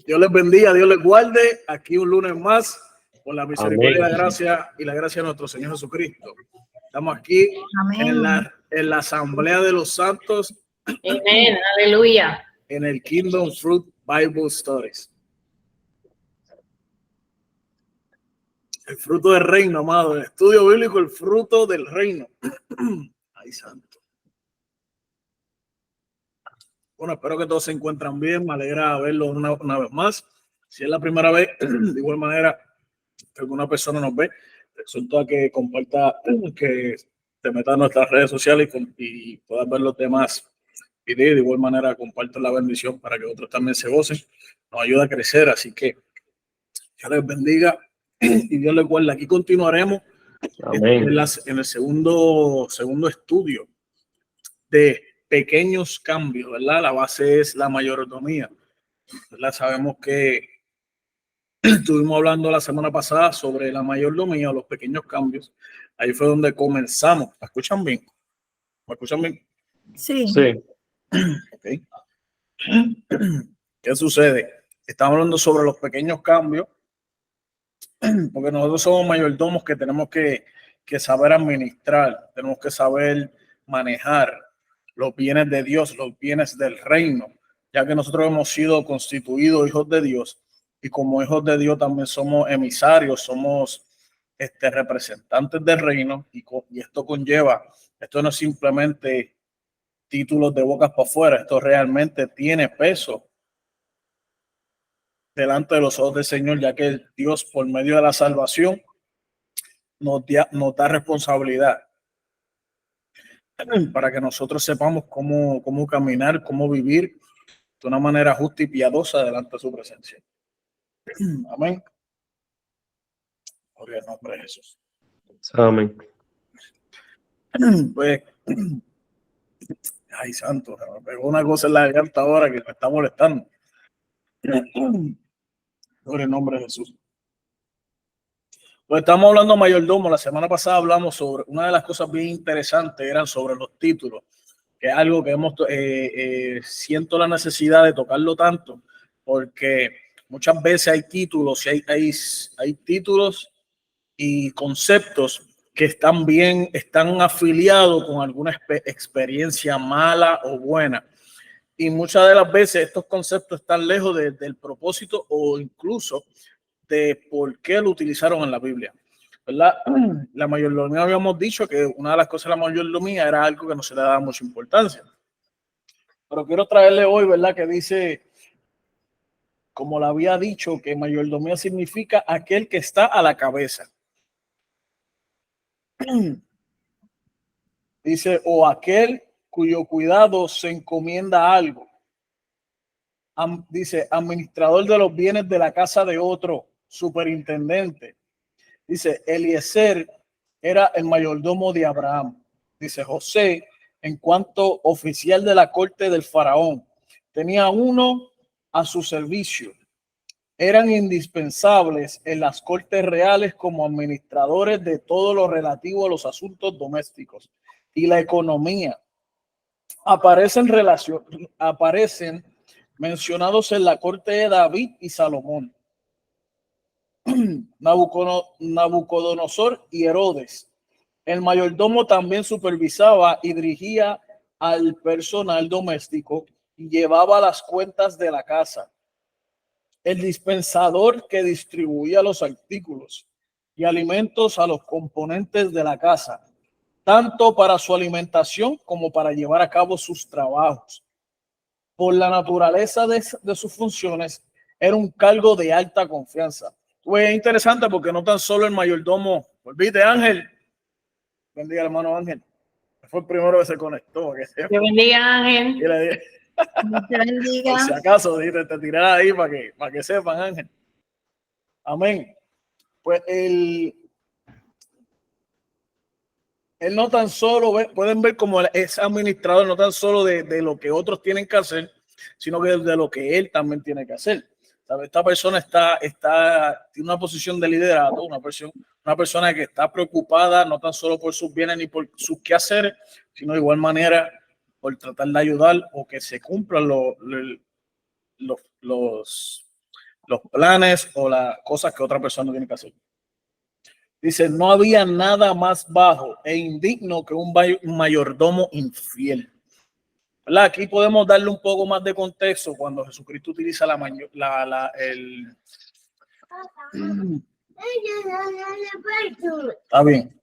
Dios les bendiga, Dios les guarde. Aquí un lunes más, por la misericordia y la gracia de nuestro Señor Jesucristo. Estamos aquí en la Asamblea de los Santos. Amén, aleluya. En el Kingdom Fruit Bible Stories. El fruto del reino, amado. El estudio bíblico, el fruto del reino. Ay, santo. Bueno, espero que todos se encuentran bien. Me alegra verlos una vez más. Si es la primera vez, de igual manera, que alguna persona nos ve, te exhorto a que comparta, que te metas en nuestras redes sociales y puedas ver los demás videos. De igual manera, comparte la bendición para que otros también se gocen. Nos ayuda a crecer. Así que Dios les bendiga y Dios les guarde. Aquí continuaremos en el segundo estudio de pequeños cambios, ¿verdad? La base es la mayordomía, ¿verdad? Sabemos que estuvimos hablando la semana pasada sobre la mayordomía, los pequeños cambios. Ahí fue donde comenzamos. ¿Me escuchan bien? ¿Me escuchan bien? Sí. Okay. ¿Qué sucede? Estamos hablando sobre los pequeños cambios, porque nosotros somos mayordomos que tenemos que saber administrar, tenemos que saber manejar los bienes de Dios, los bienes del reino, ya que nosotros hemos sido constituidos hijos de Dios y como hijos de Dios también somos emisarios, somos representantes del reino y esto conlleva, esto no es simplemente títulos de bocas para afuera, esto realmente tiene peso delante de los ojos del Señor, ya que Dios por medio de la salvación nos da responsabilidad para que nosotros sepamos cómo caminar, cómo vivir de una manera justa y piadosa delante de su presencia. Amén. Gloria al nombre de Jesús. Amén. Pues, ay, santo, me pegó una cosa en la garganta ahora que me está molestando. Gloria al nombre de Jesús. Pues estamos hablando de mayordomo. La semana pasada hablamos sobre una de las cosas bien interesantes, eran sobre los títulos, que es algo que hemos siento la necesidad de tocarlo tanto, porque muchas veces hay títulos, hay títulos y conceptos que están afiliados con alguna experiencia mala o buena. Y muchas de las veces estos conceptos están lejos del propósito o incluso de por qué lo utilizaron en la Biblia, ¿verdad? La mayordomía, habíamos dicho que una de las cosas de la mayordomía era algo que no se le daba mucha importancia. Pero quiero traerle hoy, ¿verdad? Que dice, como le había dicho, que mayordomía significa aquel que está a la cabeza. Dice, o aquel cuyo cuidado se encomienda a algo. Dice, administrador de los bienes de la casa de otro, superintendente. Dice, Eliezer era el mayordomo de Abraham. Dice, José, en cuanto oficial de la corte del faraón, tenía uno a su servicio. Eran indispensables en las cortes reales como administradores de todo lo relativo a los asuntos domésticos y la economía. Aparecen mencionados en la corte de David y Salomón. Nabucodonosor y Herodes. El mayordomo también supervisaba y dirigía al personal doméstico y llevaba las cuentas de la casa. El dispensador que distribuía los artículos y alimentos a los componentes de la casa, tanto para su alimentación como para llevar a cabo sus trabajos. Por la naturaleza de sus funciones, era un cargo de alta confianza. Pues es interesante porque no tan solo el mayordomo, olvídate, Ángel, bendiga hermano Ángel, fue el primero que se conectó. Que bendiga, Ángel. Y le dije, Te bendiga. por si acaso, te tirara ahí para que sepan, Ángel. Amén. Pues él no tan solo pueden ver como es administrador, no tan solo de lo que otros tienen que hacer, sino que de lo que él también tiene que hacer. ¿Sabe? Esta persona tiene una posición de liderazgo, una persona que está preocupada no tan solo por sus bienes ni por sus quehaceres, sino de igual manera por tratar de ayudar o que se cumplan los los planes o las cosas que otra persona tiene que hacer. Dice, no había nada más bajo e indigno que un mayordomo infiel. ¿Verdad? Aquí podemos darle un poco más de contexto cuando Jesucristo utiliza Está bien.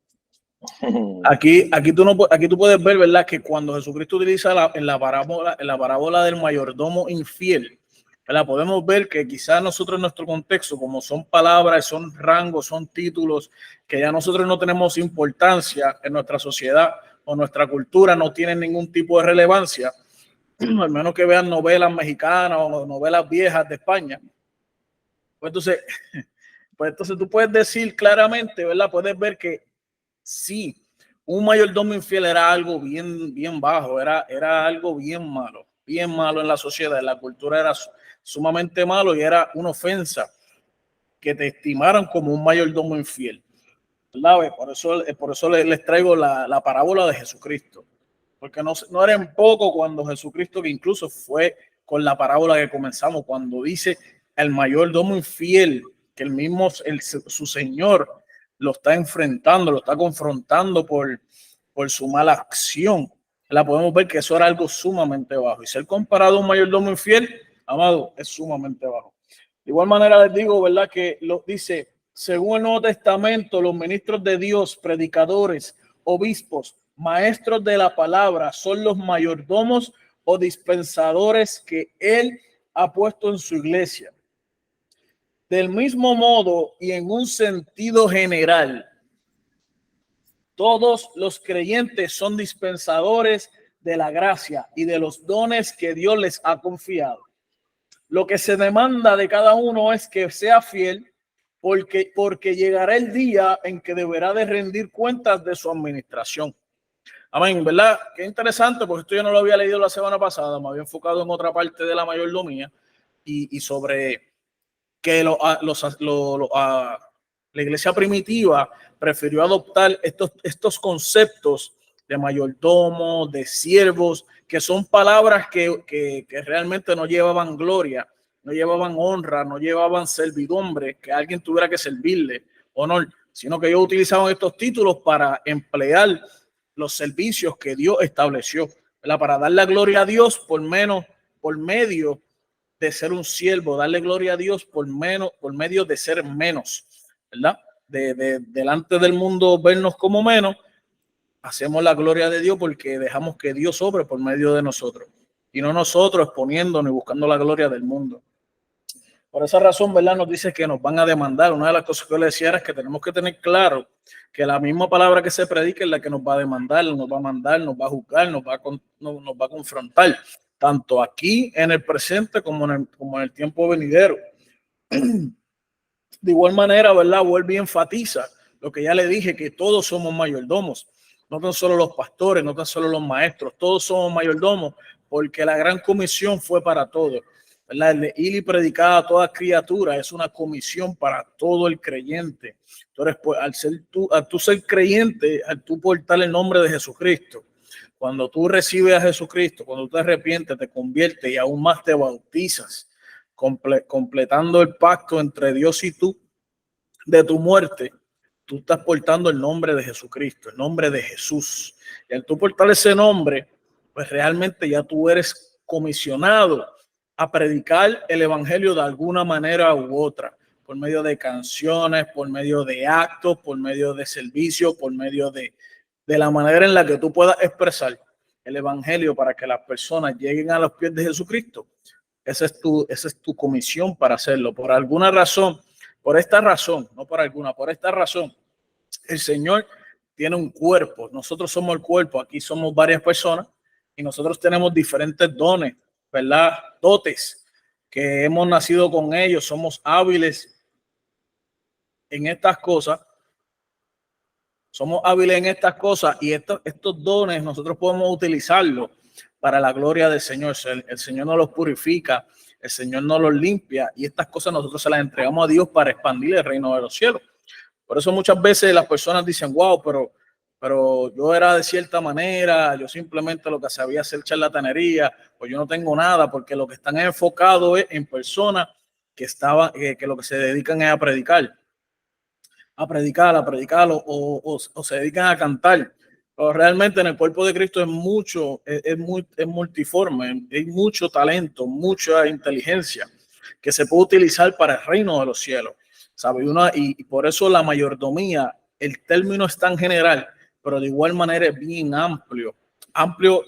Aquí tú puedes ver, ¿verdad? Que cuando Jesucristo utiliza en la parábola del mayordomo infiel, ¿verdad? Podemos ver que quizás nosotros en nuestro contexto, como son palabras, son rangos, son títulos que ya nosotros no tenemos importancia en nuestra sociedad o nuestra cultura, no tienen ningún tipo de relevancia, al menos que vean novelas mexicanas o novelas viejas de España. Pues entonces tú puedes decir claramente, ¿verdad? Puedes ver que sí, un mayordomo infiel era algo bien bajo, era algo bien malo en la sociedad, en la cultura era sumamente malo y era una ofensa que te estimaran como un mayordomo infiel, ¿verdad? Por eso les traigo la parábola de Jesucristo, porque no era en poco cuando Jesucristo, que incluso fue con la parábola que comenzamos, cuando dice el mayordomo infiel, que el mismo, su Señor lo está enfrentando, lo está confrontando por su mala acción. La podemos ver que eso era algo sumamente bajo. Y ser comparado a un mayordomo infiel, amado, es sumamente bajo. De igual manera les digo, ¿verdad? Que lo dice, según el Nuevo Testamento, los ministros de Dios, predicadores, obispos, maestros de la palabra, son los mayordomos o dispensadores que Él ha puesto en su iglesia. Del mismo modo y en un sentido general, todos los creyentes son dispensadores de la gracia y de los dones que Dios les ha confiado. Lo que se demanda de cada uno es que sea fiel, porque llegará el día en que deberá de rendir cuentas de su administración. Amén, ¿verdad? Qué interesante, porque esto yo no lo había leído la semana pasada, me había enfocado en otra parte de la mayordomía y sobre que la iglesia primitiva prefirió adoptar estos conceptos de mayordomo, de siervos, que son palabras que realmente no llevaban gloria, no llevaban honra, no llevaban servidumbre, que alguien tuviera que servirle, honor, sino que ellos utilizaban estos títulos para emplear los servicios que Dios estableció, ¿verdad? Para dar la gloria a Dios por medio de ser un siervo, darle gloria a Dios por medio de ser menos, ¿verdad? Delante del mundo vernos como menos, hacemos la gloria de Dios porque dejamos que Dios obre por medio de nosotros y no nosotros exponiéndonos y buscando la gloria del mundo. Por esa razón, ¿verdad? Nos dice que nos van a demandar. Una de las cosas que yo le decía es que tenemos que tener claro que la misma palabra que se predica es la que nos va a demandar, nos va a mandar, nos va a juzgar, nos va a confrontar, tanto aquí en el presente como en el tiempo venidero. De igual manera, ¿verdad? Vuelve y enfatiza lo que ya le dije, que todos somos mayordomos, no tan solo los pastores, no tan solo los maestros, todos somos mayordomos, porque la gran comisión fue para todos, ¿verdad? El de ir y predicar a toda criatura es una comisión para todo el creyente. Entonces, pues, al tú ser creyente, al tú portar el nombre de Jesucristo, cuando tú recibes a Jesucristo, cuando tú te arrepientes, te conviertes y aún más te bautizas, completando el pacto entre Dios y tú de tu muerte, tú estás portando el nombre de Jesucristo, el nombre de Jesús. Y al tú portar ese nombre, pues realmente ya tú eres comisionado a predicar el evangelio de alguna manera u otra, por medio de canciones, por medio de actos, por medio de servicio, por medio de la manera en la que tú puedas expresar el evangelio para que las personas lleguen a los pies de Jesucristo. Esa es tu comisión para hacerlo. Por alguna razón, por esta razón, no por alguna, por esta razón, el Señor tiene un cuerpo. Nosotros somos el cuerpo. Aquí somos varias personas y nosotros tenemos diferentes dones, ¿verdad? Dotes que hemos nacido con ellos. Somos hábiles en estas cosas. Somos hábiles en estas cosas y estos dones nosotros podemos utilizarlos para la gloria del Señor. El Señor nos los purifica, el Señor nos los limpia y estas cosas nosotros se las entregamos a Dios para expandir el reino de los cielos. Por eso muchas veces las personas dicen, wow, pero yo era de cierta manera, yo simplemente lo que sabía hacer charlatanería, pues yo no tengo nada, porque lo que están enfocados es en personas que lo que se dedican es a predicar o se dedican a cantar. Pero realmente en el cuerpo de Cristo es multiforme, hay mucho talento, mucha inteligencia que se puede utilizar para el reino de los cielos, ¿sabe? Y por eso la mayordomía, el término es tan general, pero de igual manera es bien amplio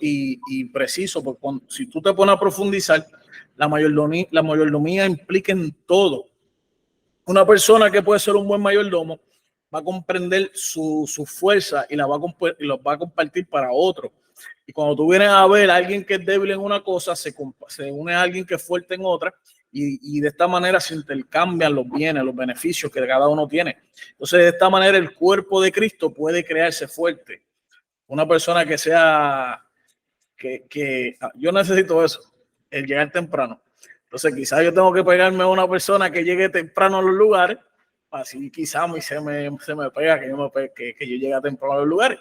y preciso, porque si tú te pones a profundizar, la mayordomía implica en todo. Una persona que puede ser un buen mayordomo va a comprender su fuerza y los va a compartir para otro. Y cuando tú vienes a ver a alguien que es débil en una cosa, se une a alguien que es fuerte en otra, y de esta manera se intercambian los bienes, los beneficios que cada uno tiene. Entonces, de esta manera el cuerpo de Cristo puede crearse fuerte. Una persona que sea, yo necesito eso, el llegar temprano. Entonces, quizás yo tengo que pegarme a una persona que llegue temprano a los lugares, así quizás a mí se me pega que yo llegue temprano a los lugares.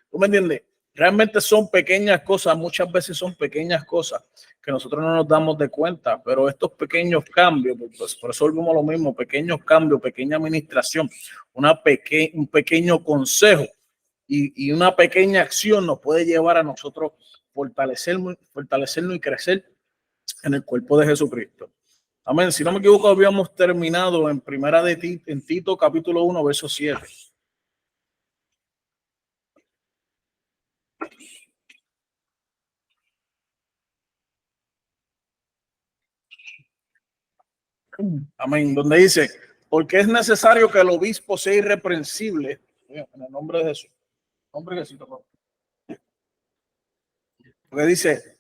¿Tú me entiendes? Realmente son pequeñas cosas, muchas veces son pequeñas cosas que nosotros no nos damos de cuenta, pero estos pequeños cambios, pues por eso volvemos a lo mismo, pequeños cambios, pequeña administración, un pequeño consejo y una pequeña acción nos puede llevar a nosotros fortalecernos y crecer en el cuerpo de Jesucristo. Amén. Si no me equivoco, habíamos terminado en en Tito capítulo 1, verso 7. Amén. Donde dice, porque es necesario que el obispo sea irreprensible, en el nombre de Jesús. Porque dice,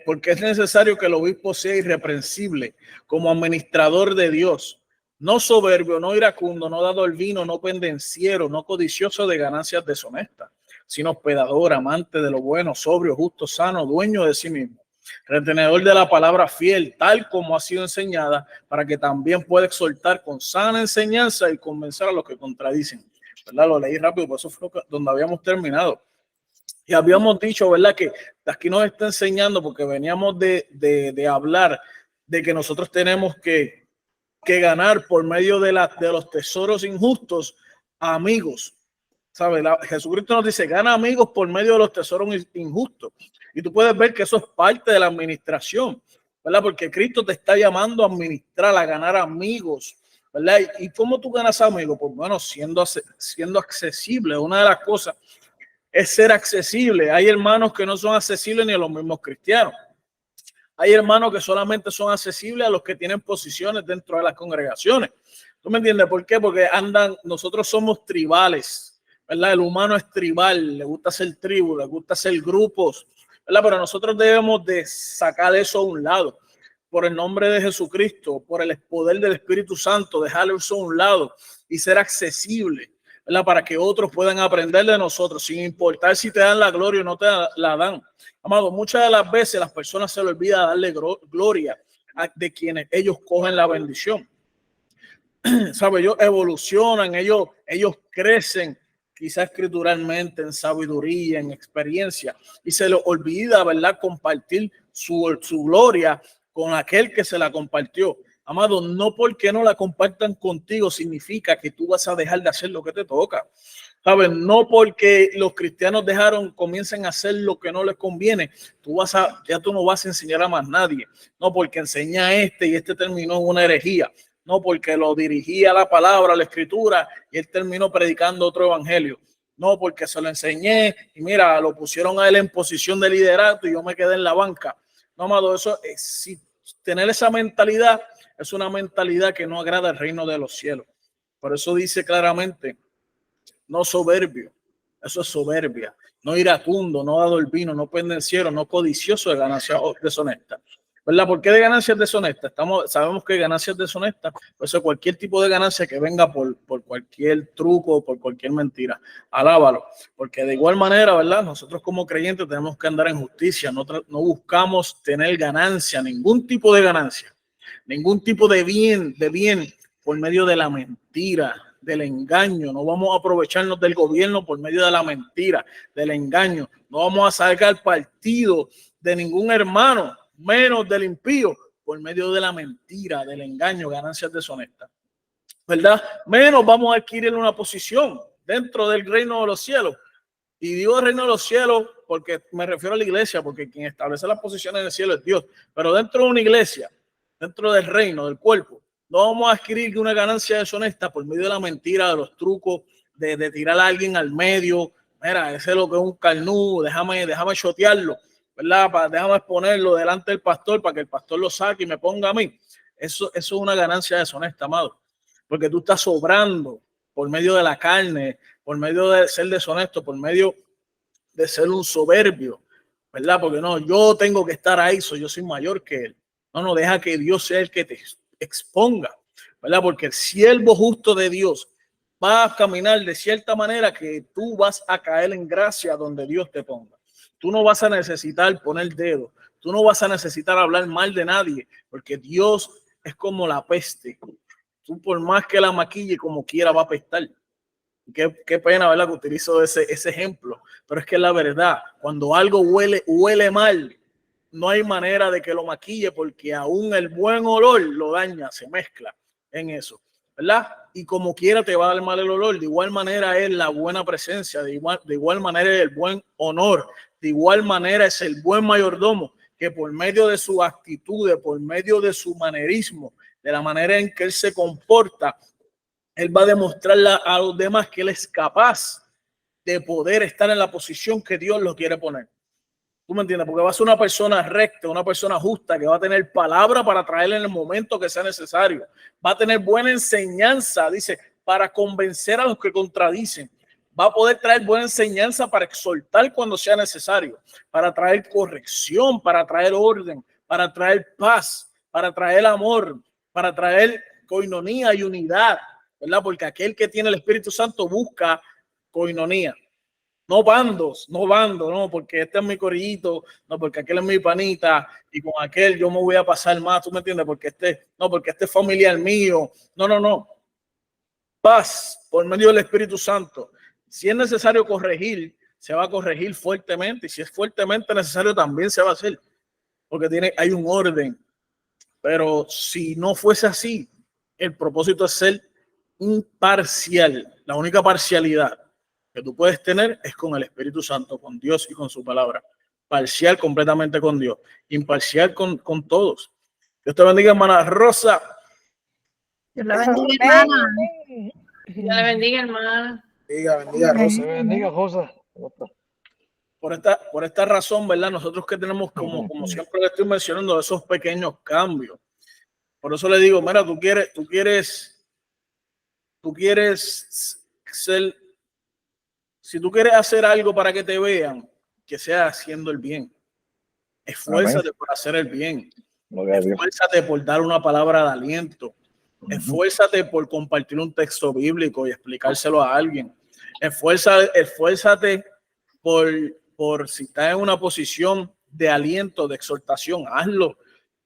porque es necesario que el obispo sea irreprensible como administrador de Dios, no soberbio, no iracundo, no dado al vino, no pendenciero, no codicioso de ganancias deshonestas, sino hospedador, amante de lo bueno, sobrio, justo, sano, dueño de sí mismo, retenedor de la palabra fiel, tal como ha sido enseñada, para que también pueda exhortar con sana enseñanza y convencer a los que contradicen. ¿Verdad? Lo leí rápido, por eso fue donde habíamos terminado. Y habíamos dicho, ¿verdad?, que aquí nos está enseñando, porque veníamos de hablar de que nosotros tenemos que ganar por medio de los tesoros injustos a amigos. ¿Sabes? Jesucristo nos dice, gana amigos por medio de los tesoros injustos. Y tú puedes ver que eso es parte de la administración, ¿verdad? Porque Cristo te está llamando a administrar, a ganar amigos, ¿verdad? ¿Y cómo tú ganas amigos? Pues bueno, siendo accesible. Una de las cosas es ser accesible. Hay hermanos que no son accesibles ni a los mismos cristianos. Hay hermanos que solamente son accesibles a los que tienen posiciones dentro de las congregaciones. ¿Tú me entiendes por qué? Porque nosotros somos tribales, ¿verdad? El humano es tribal, le gusta ser tribu, le gusta ser grupos, ¿verdad? Pero nosotros debemos de sacar eso a un lado. Por el nombre de Jesucristo, por el poder del Espíritu Santo, dejar eso a un lado y ser accesible, ¿verdad? Para que otros puedan aprender de nosotros, sin importar si te dan la gloria o no te la dan. Amado, muchas de las veces las personas se les olvida darle gloria de quienes ellos cogen la bendición. ¿Sabe? Ellos evolucionan, ellos crecen, quizás escrituralmente, en sabiduría, en experiencia, y se les olvida, ¿verdad?, compartir su gloria con aquel que se la compartió. Amado, no porque no la compartan contigo significa que tú vas a dejar de hacer lo que te toca. ¿Sabes? No porque los cristianos comiencen a hacer lo que no les conviene, ya tú no vas a enseñar a más nadie. No porque enseña y terminó en una herejía. No porque lo dirigía la palabra, la escritura, y él terminó predicando otro evangelio. No porque se lo enseñé y mira, lo pusieron a él en posición de liderato y yo me quedé en la banca. No, amado, si tener esa mentalidad es una mentalidad que no agrada al reino de los cielos. Por eso dice claramente, no soberbio, eso es soberbia, no iracundo, no dado el vino, no pendenciero, no codicioso de ganancias deshonestas. ¿Verdad? ¿Por qué de ganancias deshonestas? Sabemos que ganancias deshonestas, pues cualquier tipo de ganancia que venga por cualquier truco, por cualquier mentira, alábalo, porque de igual manera, ¿verdad? Nosotros como creyentes tenemos que andar en justicia, no buscamos tener ganancia, ningún tipo de ganancia, ningún tipo de bien por medio de la mentira, del engaño. No vamos a aprovecharnos del gobierno por medio de la mentira, del engaño. No vamos a sacar partido de ningún hermano, menos del impío, por medio de la mentira, del engaño, ganancias deshonestas, ¿verdad? Menos vamos a adquirir una posición dentro del reino de los cielos. Y digo reino de los cielos porque me refiero a la iglesia, porque quien establece las posiciones en el cielo es Dios. Pero dentro de una iglesia, dentro del reino, del cuerpo, no vamos a adquirir una ganancia deshonesta por medio de la mentira, de los trucos, de tirar a alguien al medio. Mira, ese es lo que es un carnú, déjame chotearlo, ¿verdad? Déjame exponerlo delante del pastor para que el pastor lo saque y me ponga a mí. Eso es una ganancia deshonesta, amado, porque tú estás sobrando por medio de la carne, por medio de ser deshonesto, por medio de ser un soberbio, ¿verdad? Porque no, yo tengo que estar ahí, yo soy mayor que él. No, deja que Dios sea el que te exponga, ¿verdad? Porque el siervo justo de Dios va a caminar de cierta manera que tú vas a caer en gracia donde Dios te ponga. Tú no vas a necesitar poner dedo, tú no vas a necesitar hablar mal de nadie, porque Dios es como la peste. Tú por más que la maquille como quiera va a apestar. Qué pena, ¿verdad? Que utilizo ese ejemplo, pero es que es la verdad. Cuando algo huele mal, no hay manera de que lo maquille, porque aún el buen olor lo daña, se mezcla en eso, ¿verdad? Y como quiera te va a dar mal el olor. De igual manera es la buena presencia, de igual manera es el buen honor, de igual manera es el buen mayordomo, que por medio de su actitud, por medio de su manerismo, de la manera en que él se comporta, él va a demostrarle a los demás que él es capaz de poder estar en la posición que Dios lo quiere poner. ¿Tú me entiendes? Porque va a ser una persona recta, una persona justa, que va a tener palabra para traerle en el momento que sea necesario. Va a tener buena enseñanza, dice, para convencer a los que contradicen. Va a poder traer buena enseñanza para exhortar cuando sea necesario, para traer corrección, para traer orden, para traer paz, para traer amor, para traer coinonía y unidad, ¿verdad? Porque aquel que tiene el Espíritu Santo busca coinonía. No bandos, no, porque este es mi corillito, no, porque aquel es mi panita, y con aquel yo me voy a pasar más, ¿tú me entiendes? Porque este es familiar mío. No. Paz por medio del Espíritu Santo. Si es necesario corregir, se va a corregir fuertemente, y si es fuertemente necesario también se va a hacer, porque hay un orden. Pero si no fuese así, el propósito es ser imparcial. La única parcialidad que tú puedes tener es con el Espíritu Santo, con Dios y con su palabra. Parcial completamente con Dios, imparcial con todos. Dios te bendiga, hermana Rosa. Dios la bendiga, hermana. Dios le bendiga, hermana. Bendiga, Rosa. Bendiga, Rosa. Por esta razón, ¿verdad? Nosotros que tenemos, como siempre le estoy mencionando, esos pequeños cambios. Por eso le digo, mira, tú quieres ser, si tú quieres hacer algo para que te vean, que sea haciendo el bien. Esfuérzate por hacer el bien. Esfuérzate por dar una palabra de aliento. Esfuérzate por compartir un texto bíblico y explicárselo a alguien. Esfuérzate por si estás en una posición de aliento, de exhortación, hazlo.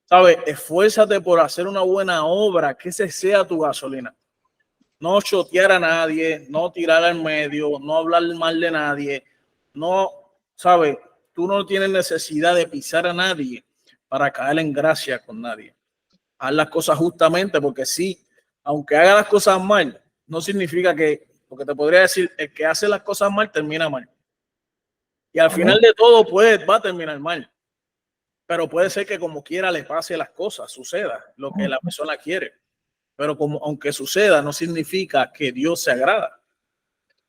¿Sabes? Esfuérzate por hacer una buena obra, que ese sea tu gasolina. No chotear a nadie, no tirar al medio, no hablar mal de nadie. No, ¿sabes? Tú no tienes necesidad de pisar a nadie para caer en gracia con nadie. Haz las cosas justamente, porque sí, aunque haga las cosas mal, no significa que, porque te podría decir, el que hace las cosas mal termina mal. Y al final de todo va a terminar mal. Pero puede ser que como quiera le pase las cosas, suceda lo que la persona quiere. Pero aunque suceda, no significa que Dios se agrada.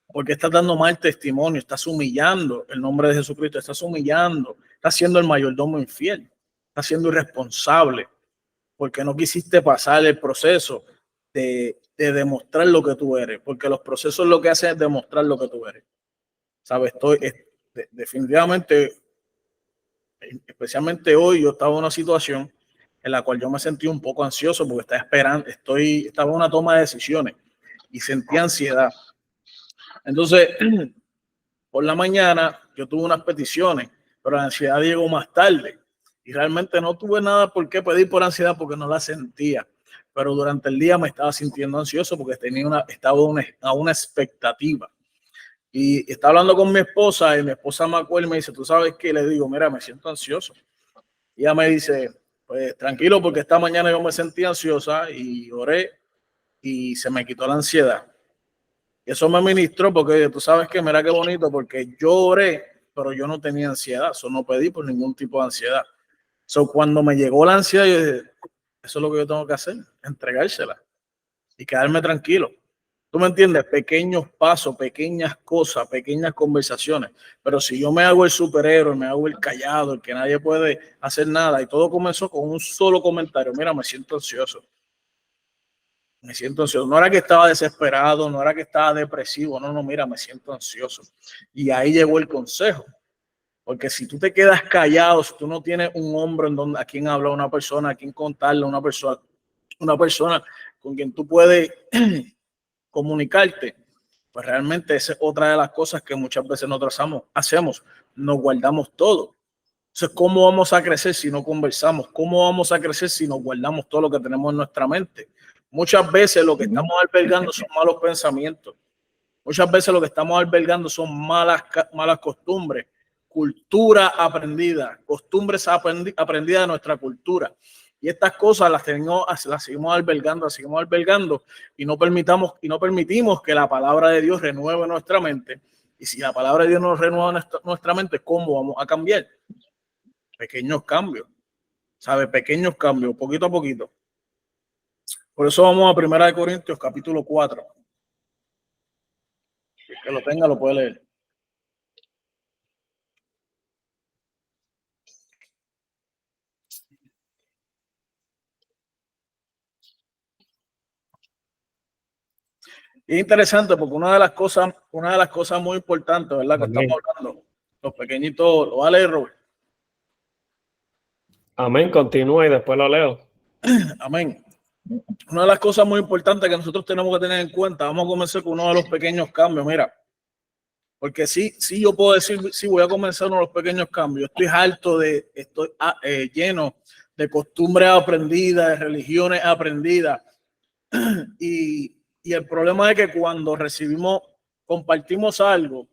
Porque estás dando mal testimonio, estás humillando el nombre de Jesucristo, estás humillando, estás siendo el mayordomo infiel, estás siendo irresponsable, porque no quisiste pasar el proceso de demostrar lo que tú eres, porque los procesos lo que hacen es demostrar lo que tú eres. ¿Sabes? Definitivamente, especialmente hoy, yo estaba en una situación en la cual yo me sentí un poco ansioso porque estaba en una toma de decisiones y sentí ansiedad. Entonces, por la mañana yo tuve unas peticiones, pero la ansiedad llegó más tarde y realmente no tuve nada por qué pedir por ansiedad porque no la sentía. Pero durante el día me estaba sintiendo ansioso porque estaba a una expectativa. Y estaba hablando con mi esposa y mi esposa me acuerda y me dice, ¿tú sabes qué? Le digo, mira, me siento ansioso. Y ella me dice, Pues tranquilo, porque esta mañana yo me sentí ansiosa y oré y se me quitó la ansiedad. Y eso me ministró porque tú sabes que, mira qué bonito, porque yo oré, pero yo no tenía ansiedad, eso no pedí por ningún tipo de ansiedad. So, cuando me llegó la ansiedad, yo dije, eso es lo que yo tengo que hacer, entregársela y quedarme tranquilo. ¿Tú me entiendes? Pequeños pasos, pequeñas cosas, pequeñas conversaciones. Pero si yo me hago el superhéroe, me hago el callado, el que nadie puede hacer nada, y todo comenzó con un solo comentario, mira, me siento ansioso. Me siento ansioso. No era que estaba desesperado, no era que estaba depresivo, no, mira, me siento ansioso. Y ahí llegó el consejo. Porque si tú te quedas callado, si tú no tienes un hombro en donde, a quien hablar, una persona, a quien contarle, una persona con quien tú puedes comunicarte, pues realmente esa es otra de las cosas que muchas veces nosotros hacemos, nos guardamos todo. Entonces, ¿cómo vamos a crecer si no conversamos? ¿Cómo vamos a crecer si nos guardamos todo lo que tenemos en nuestra mente? Muchas veces lo que estamos albergando son malos pensamientos. Muchas veces lo que estamos albergando son malas costumbres, cultura aprendida, costumbres aprendidas de nuestra cultura. Y estas cosas las seguimos albergando y no permitimos que la palabra de Dios renueve nuestra mente. Y si la palabra de Dios nos renueva nuestra mente, ¿cómo vamos a cambiar? Pequeños cambios, ¿sabes? Pequeños cambios, poquito a poquito. Por eso vamos a 1 Corintios capítulo 4. El que lo tenga lo puede leer. Es interesante porque una de las cosas muy importantes, ¿verdad? Que estamos hablando, los pequeñitos, lo va a leer, Robert. Amén, continúa y después lo leo. Amén. Una de las cosas muy importantes que nosotros tenemos que tener en cuenta, vamos a comenzar con uno de los pequeños cambios, mira, porque sí, yo puedo decir, sí, voy a comenzar uno de los pequeños cambios. Estoy lleno de costumbres aprendidas, de religiones aprendidas, y el problema es que cuando compartimos algo,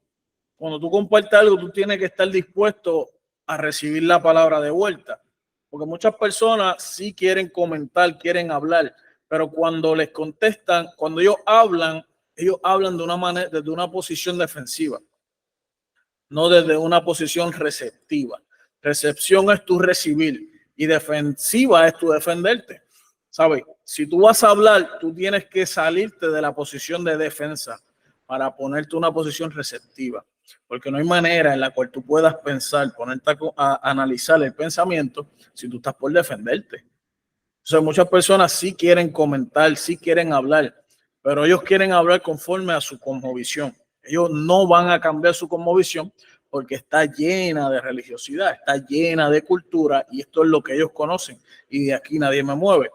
cuando tú compartes algo, tú tienes que estar dispuesto a recibir la palabra de vuelta. Porque muchas personas sí quieren comentar, quieren hablar, pero cuando les contestan, cuando ellos hablan de una manera, desde una posición defensiva, no desde una posición receptiva. Recepción es tu recibir y defensiva es tu defenderte. ¿Sabes? Si tú vas a hablar, tú tienes que salirte de la posición de defensa para ponerte una posición receptiva, porque no hay manera en la cual tú puedas pensar, ponerte a analizar el pensamiento si tú estás por defenderte. O sea, muchas personas sí quieren comentar, sí quieren hablar, pero ellos quieren hablar conforme a su cosmovisión. Ellos no van a cambiar su cosmovisión porque está llena de religiosidad, está llena de cultura y esto es lo que ellos conocen y de aquí nadie me mueve.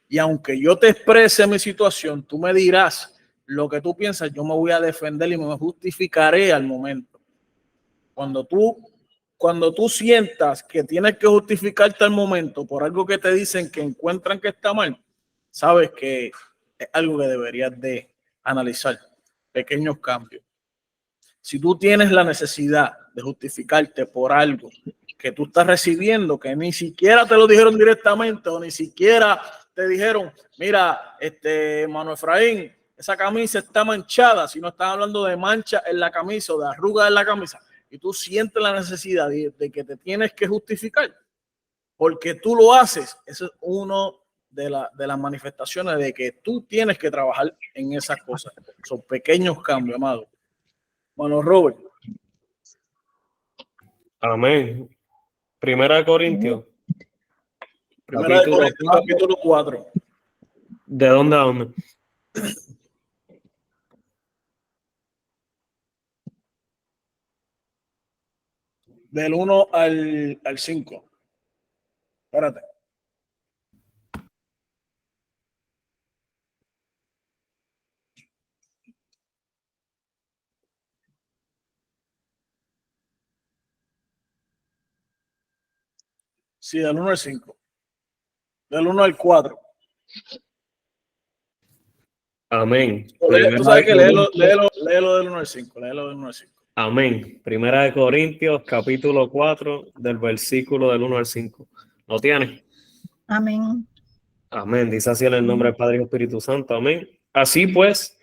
Y aunque yo te exprese mi situación, tú me dirás lo que tú piensas, yo me voy a defender y me justificaré al momento. Cuando tú sientas que tienes que justificarte al momento por algo que te dicen que encuentran que está mal, sabes que es algo que deberías de analizar. Pequeños cambios. Si tú tienes la necesidad de justificarte por algo que tú estás recibiendo, que ni siquiera te lo dijeron directamente o ni siquiera te dijeron, mira, Mano Efraín, esa camisa está manchada, si no están hablando de mancha en la camisa o de arrugas en la camisa, y tú sientes la necesidad de que te tienes que justificar porque tú lo haces, eso es uno de las manifestaciones de que tú tienes que trabajar en esas cosas. Son pequeños cambios, amado. Bueno, Robert. Amén. 1 Corintios. Capítulo 4. ¿De dónde a dónde? Del 1 al 5. Espérate. Sí, del 1 al 5. Del 1 al 4. Amén. Tú sabes que léelo del 1 al 5. Léelo del 1 al 5. Amén. 1 Corintios, capítulo 4, del versículo del 1 al 5. ¿Lo tienes? Amén. Amén. Dice así en el nombre del Padre y Espíritu Santo. Amén. Así pues,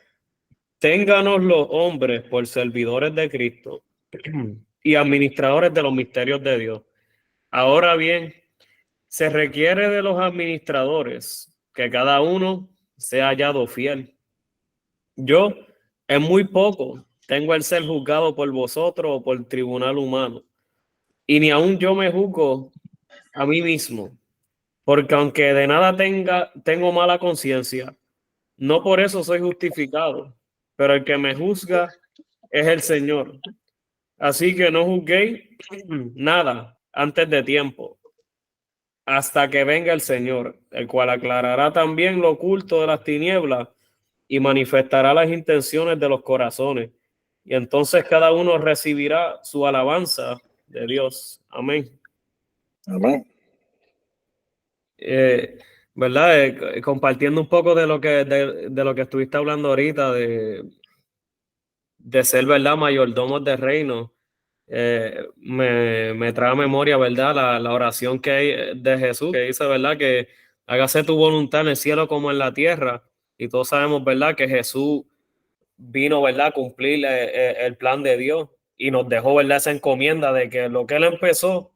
ténganos los hombres por servidores de Cristo y administradores de los misterios de Dios. Ahora bien, se requiere de los administradores que cada uno sea hallado fiel. Yo, en muy poco, tengo el ser juzgado por vosotros o por tribunal humano, y ni aun yo me juzgo a mí mismo, porque aunque de nada tengo mala conciencia, no por eso soy justificado, pero el que me juzga es el Señor. Así que no juzguéis nada antes de tiempo, hasta que venga el Señor, el cual aclarará también lo oculto de las tinieblas y manifestará las intenciones de los corazones. Y entonces cada uno recibirá su alabanza de Dios. Amén. Amén. ¿Verdad? Compartiendo un poco de lo que estuviste hablando ahorita, de ser, ¿verdad?, mayordomos de reino. Me trae a memoria, ¿verdad?, la oración que hay de Jesús, que dice, ¿verdad?, que hágase tu voluntad en el cielo como en la tierra. Y todos sabemos, ¿verdad?, que Jesús vino, ¿verdad?, a cumplir el plan de Dios y nos dejó, ¿verdad?, esa encomienda de que lo que Él empezó,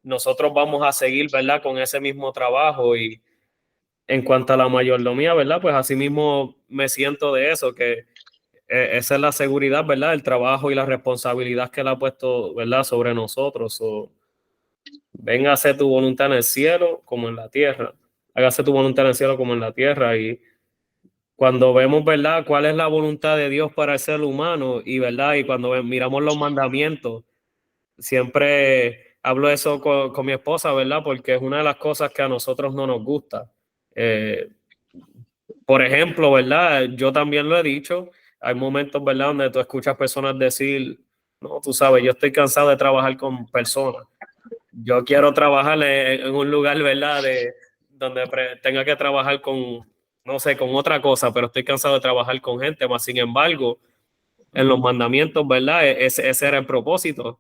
nosotros vamos a seguir, ¿verdad?, con ese mismo trabajo. Y en cuanto a la mayordomía, ¿verdad?, pues así mismo me siento de eso, que esa es la seguridad, ¿verdad?, el trabajo y la responsabilidad que Él ha puesto, ¿verdad?, sobre nosotros. Venga a hacer tu voluntad en el cielo como en la tierra. Hágase tu voluntad en el cielo como en la tierra. Y cuando vemos, ¿verdad?, cuál es la voluntad de Dios para el ser humano, y ¿verdad?, y cuando miramos los mandamientos, siempre hablo eso con mi esposa, ¿verdad?, porque es una de las cosas que a nosotros no nos gusta. Por ejemplo, ¿verdad?, yo también lo he dicho, hay momentos, ¿verdad?, donde tú escuchas personas decir, no, tú sabes, yo estoy cansado de trabajar con personas. Yo quiero trabajar en un lugar, ¿verdad?, donde tenga que trabajar con, no sé, con otra cosa, pero estoy cansado de trabajar con gente. Más sin embargo, en los mandamientos, ¿verdad?, ese era el propósito.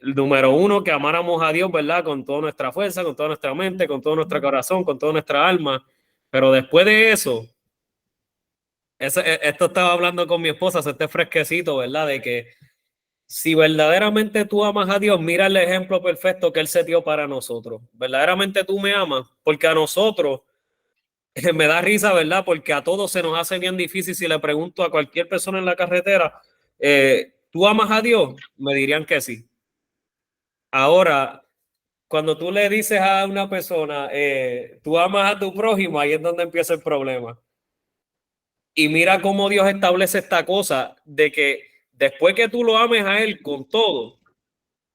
El número uno, que amáramos a Dios, ¿verdad?, con toda nuestra fuerza, con toda nuestra mente, con todo nuestro corazón, con toda nuestra alma. Pero después de eso, esto estaba hablando con mi esposa, este fresquecito, ¿verdad?, de que si verdaderamente tú amas a Dios, mira el ejemplo perfecto que Él se dio para nosotros. Verdaderamente tú me amas, porque a nosotros me da risa, ¿verdad?, porque a todos se nos hace bien difícil. Si le pregunto a cualquier persona en la carretera, ¿tú amas a Dios?, me dirían que sí. Ahora, cuando tú le dices a una persona, ¿tú amas a tu prójimo?, ahí es donde empieza el problema. Y mira cómo Dios establece esta cosa de que después que tú lo ames a Él con todo,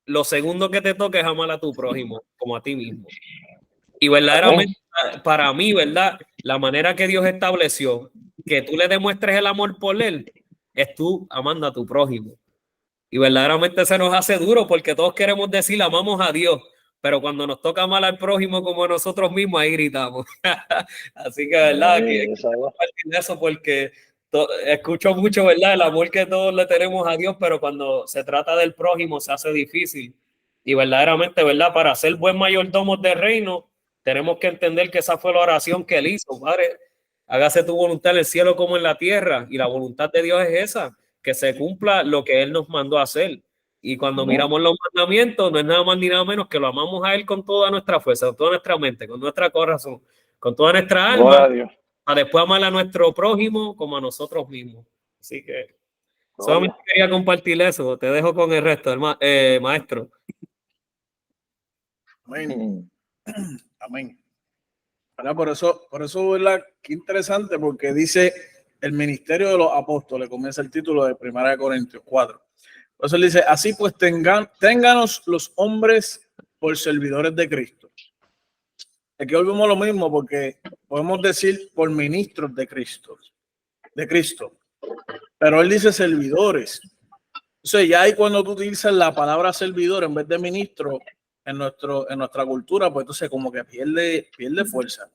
lo segundo que te toca es amar a tu prójimo como a ti mismo. Y verdaderamente, para mí, ¿verdad?, la manera que Dios estableció que tú le demuestres el amor por Él es tú amando a tu prójimo. Y verdaderamente se nos hace duro porque todos queremos decir amamos a Dios, pero cuando nos toca amar al prójimo como a nosotros mismos, ahí gritamos. Así que, ¿verdad?, que compartir eso porque escucho mucho, ¿verdad?, el amor que todos le tenemos a Dios, pero cuando se trata del prójimo se hace difícil. Y verdaderamente, ¿verdad?, para ser buen mayordomos de reino, tenemos que entender que esa fue la oración que Él hizo. Padre, hágase tu voluntad en el cielo como en la tierra. Y la voluntad de Dios es esa, que se cumpla lo que Él nos mandó a hacer. Y cuando miramos los mandamientos, no es nada más ni nada menos que lo amamos a Él con toda nuestra fuerza, con toda nuestra mente, con nuestro corazón, con toda nuestra alma, a después amar a nuestro prójimo como a nosotros mismos. Así que solamente quería compartir eso. Te dejo con el resto, maestro. Amén. Amén. ¿Verdad? Por eso, ¿verdad?, qué interesante, porque dice el ministerio de los apóstoles, comienza el título de 1 Corintios 4. Entonces él dice, así pues ténganos los hombres por servidores de Cristo. Aquí volvemos a lo mismo, porque podemos decir por ministros de Cristo, pero él dice servidores. Entonces ya ahí, cuando tú utilizas la palabra servidor en vez de ministro en nuestra cultura, pues entonces como que pierde fuerza.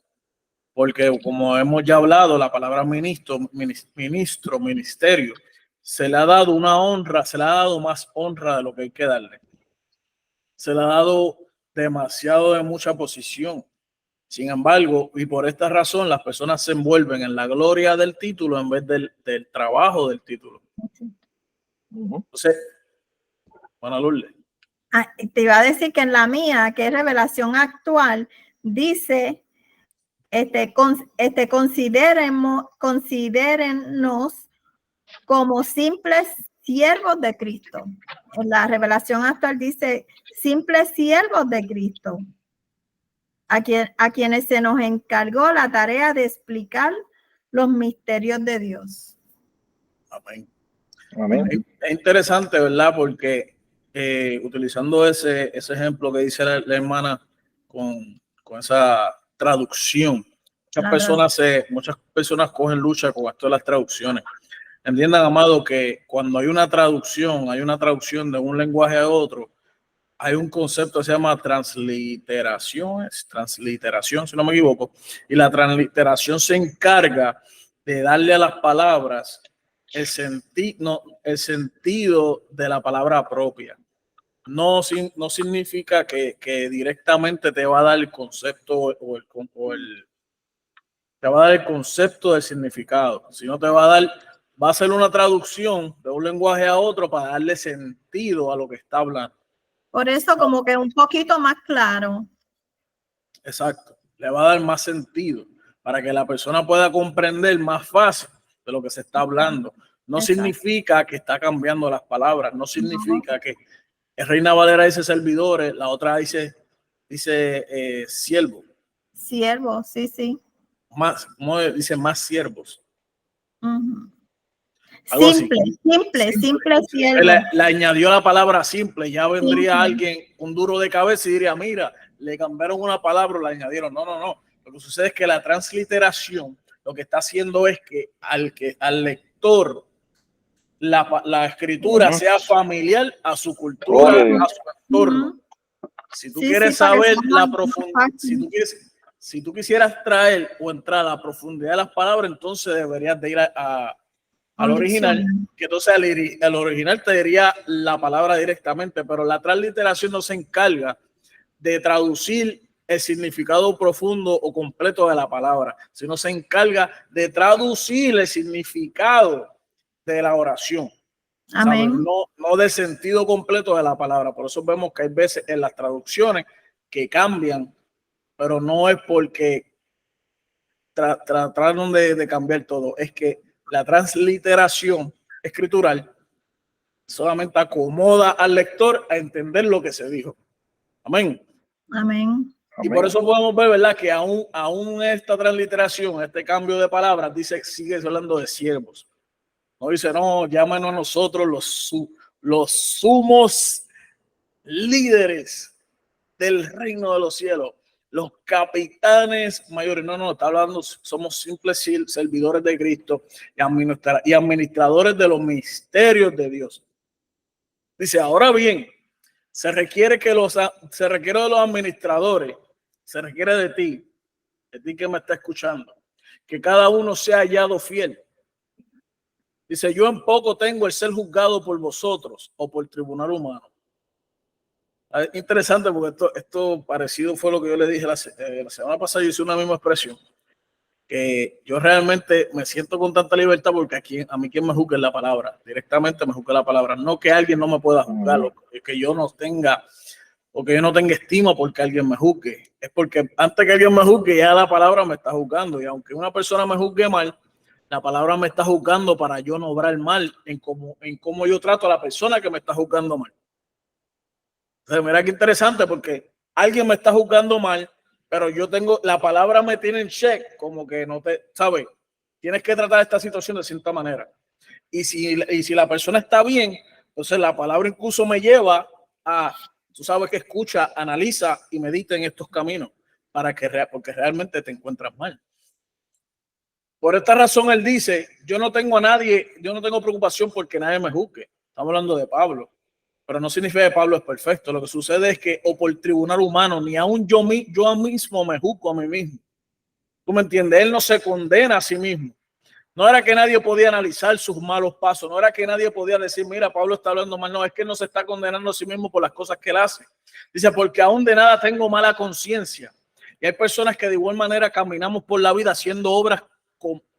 Porque como hemos ya hablado, la palabra ministerio, se le ha dado una honra, se le ha dado más honra de lo que hay que darle. Se le ha dado demasiado de mucha posición. Sin embargo, y por esta razón, las personas se envuelven en la gloria del título en vez del trabajo del título. Entonces, bueno, Lourdes. Te iba a decir que en la mía, que es revelación actual, dice, considérennos como simples siervos de Cristo. En la revelación actual dice, simples siervos de Cristo, a quienes se nos encargó la tarea de explicar los misterios de Dios. Amén. Amén. Es interesante, ¿verdad? Porque utilizando ese ejemplo que dice la hermana con esa traducción, muchas personas cogen lucha con esto de las traducciones. Entiendan, amado, que cuando hay una traducción de un lenguaje a otro, hay un concepto que se llama transliteración, si no me equivoco, y la transliteración se encarga de darle a las palabras el sentido de la palabra propia. No significa que directamente te va a dar el concepto te va a dar el concepto del significado, sino va a ser una traducción de un lenguaje a otro para darle sentido a lo que está hablando. Por eso como que un poquito más claro. Exacto, le va a dar más sentido para que la persona pueda comprender más fácil de lo que se está hablando. No significa que está cambiando las palabras, no significa que Reina Valera dice servidores, la otra dice siervo. Siervo, sí, sí. Dice más siervos. Simple siervo. Le añadió la palabra simple, ya vendría alguien, un duro de cabeza y diría, mira, le cambiaron una palabra o la añadieron. No. Lo que sucede es que la transliteración lo que está haciendo es que al lector la escritura sea familiar a su cultura, a su entorno. Si tú quieres saber la profundidad, si tú quisieras traer o entrar a la profundidad de las palabras, entonces deberías de ir al original, que entonces el original te diría la palabra directamente, pero la transliteración no se encarga de traducir el significado profundo o completo de la palabra, sino se encarga de traducir el significado de la oración. Amén. No del sentido completo de la palabra. Por eso vemos que hay veces en las traducciones que cambian, pero no es porque trataron de cambiar todo, es que la transliteración escritural solamente acomoda al lector a entender lo que se dijo. Amén. Amén. Y por eso podemos ver, ¿verdad?, que aún esta transliteración, este cambio de palabras, sigue hablando de siervos. No dice, no, llámanos a nosotros los sumos líderes del reino de los cielos, los capitanes mayores. No, está hablando, somos simples servidores de Cristo y administradores de los misterios de Dios. Dice, ahora bien, se requiere de los administradores, se requiere de ti que me está escuchando, que cada uno sea hallado fiel. Dice, yo en poco tengo el ser juzgado por vosotros o por tribunal humano. Interesante, porque esto parecido fue lo que yo le dije la semana pasada. Yo hice una misma expresión, que yo realmente me siento con tanta libertad porque a mí quien me juzgue la palabra, directamente me juzgue la palabra, no que alguien no me pueda juzgar, que yo no tenga estima porque alguien me juzgue, es porque antes que alguien me juzgue ya la palabra me está juzgando, y aunque una persona me juzgue mal, la palabra me está juzgando para yo no obrar mal en cómo yo trato a la persona que me está juzgando mal. Entonces, mira qué interesante, porque alguien me está juzgando mal, pero la palabra me tiene en check, como que no te, ¿sabes? Tienes que tratar esta situación de cierta manera. Y si la persona está bien, entonces la palabra incluso me lleva a, tú sabes, que escucha, analiza y medita en estos caminos porque realmente te encuentras mal. Por esta razón él dice, yo no tengo preocupación porque nadie me juzgue. Estamos hablando de Pablo, pero no significa que Pablo es perfecto. Lo que sucede es que o por tribunal humano, ni aún yo mismo me juzgo a mí mismo. ¿Tú me entiendes? Él no se condena a sí mismo. No era que nadie podía analizar sus malos pasos, no era que nadie podía decir, mira, Pablo está hablando mal. No, es que él no se está condenando a sí mismo por las cosas que él hace. Dice, porque aún de nada tengo mala conciencia. Y hay personas que de igual manera caminamos por la vida haciendo obras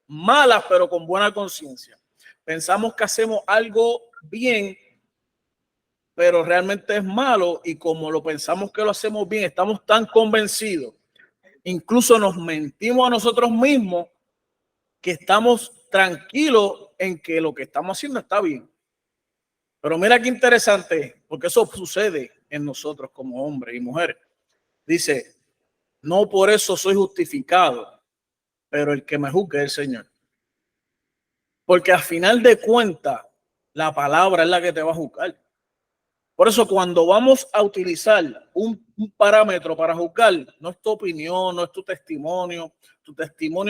malas, pero con buena conciencia. Pensamos que hacemos algo bien, pero realmente es malo, y como lo pensamos que lo hacemos bien, estamos tan convencidos, incluso nos mentimos a nosotros mismos, que estamos tranquilos en que lo que estamos haciendo está bien. Pero mira qué interesante, porque eso sucede en nosotros como hombres y mujeres. Dice, no por eso soy justificado, pero el que me juzgue es el Señor. Porque al final de cuentas, la palabra es la que te va a juzgar. Por eso cuando vamos a utilizar un parámetro para juzgar, no es tu opinión, no es tu testimonio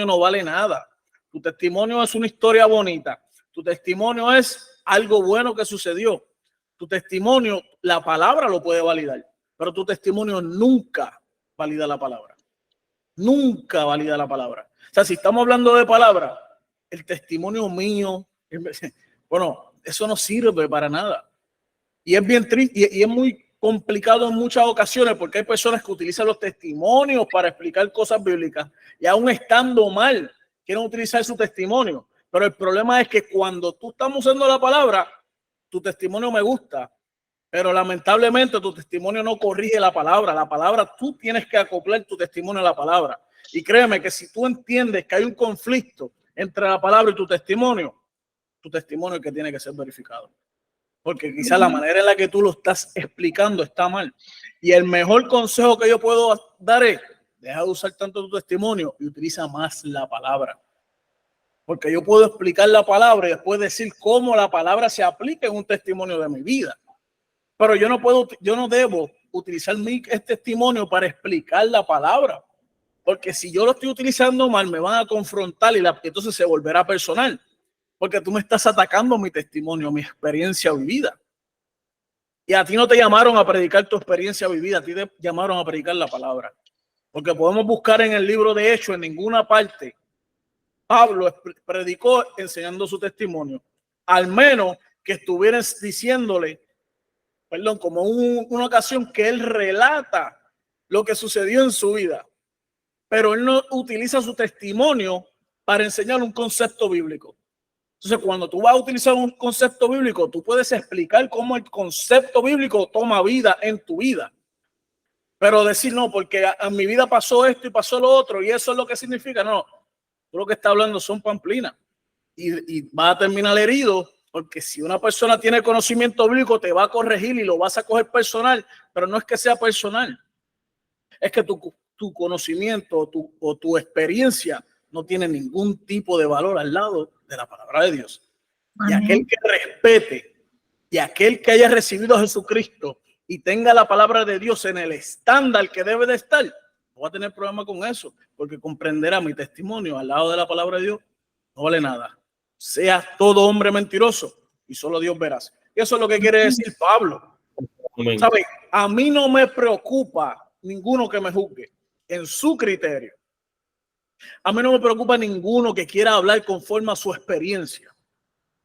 no vale nada. Tu testimonio es una historia bonita, tu testimonio es algo bueno que sucedió. Tu testimonio, la palabra lo puede validar, pero tu testimonio nunca valida la palabra. Nunca valida la palabra. O sea, si estamos hablando de palabra, el testimonio mío, bueno, eso no sirve para nada. Y es bien triste y es muy complicado en muchas ocasiones, porque hay personas que utilizan los testimonios para explicar cosas bíblicas y aún estando mal, quieren utilizar su testimonio. Pero el problema es que cuando tú estamos usando la palabra, tu testimonio me gusta, pero lamentablemente tu testimonio no corrige la palabra. La palabra, tú tienes que acoplar tu testimonio a la palabra. Y créeme que si tú entiendes que hay un conflicto entre la palabra y tu testimonio es que tiene que ser verificado. Porque quizá la manera en la que tú lo estás explicando está mal. Y el mejor consejo que yo puedo dar es, deja de usar tanto tu testimonio y utiliza más la palabra. Porque yo puedo explicar la palabra y después decir cómo la palabra se aplica en un testimonio de mi vida. Pero yo no debo utilizar mi testimonio para explicar la palabra. Porque si yo lo estoy utilizando mal, me van a confrontar y entonces se volverá personal. Porque tú me estás atacando mi testimonio, mi experiencia vivida. Y a ti no te llamaron a predicar tu experiencia vivida, a ti te llamaron a predicar la palabra. Porque podemos buscar en el libro de Hechos, en ninguna parte Pablo predicó enseñando su testimonio. Al menos que estuvieran diciéndole, como una ocasión que él relata lo que sucedió en su vida. Pero él no utiliza su testimonio para enseñar un concepto bíblico. Entonces, cuando tú vas a utilizar un concepto bíblico, tú puedes explicar cómo el concepto bíblico toma vida en tu vida. Pero decir, no, porque en mi vida pasó esto y pasó lo otro, y eso es lo que significa, no. Tú lo que estás hablando son pamplinas. Y vas a terminar herido, porque si una persona tiene conocimiento bíblico, te va a corregir y lo vas a coger personal, pero no es que sea personal. Es que tu conocimiento o tu experiencia no tiene ningún tipo de valor al lado de la palabra de Dios. Amén. Y aquel que respete y aquel que haya recibido a Jesucristo y tenga la palabra de Dios en el estándar que debe de estar, no va a tener problema con eso, porque comprenderá mi testimonio al lado de la palabra de Dios no vale nada. Sea todo hombre mentiroso y solo Dios verás. Y eso es lo que quiere decir Pablo. ¿Sabe? A mí no me preocupa ninguno que me juzgue en su criterio. A mí no me preocupa ninguno que quiera hablar conforme a su experiencia.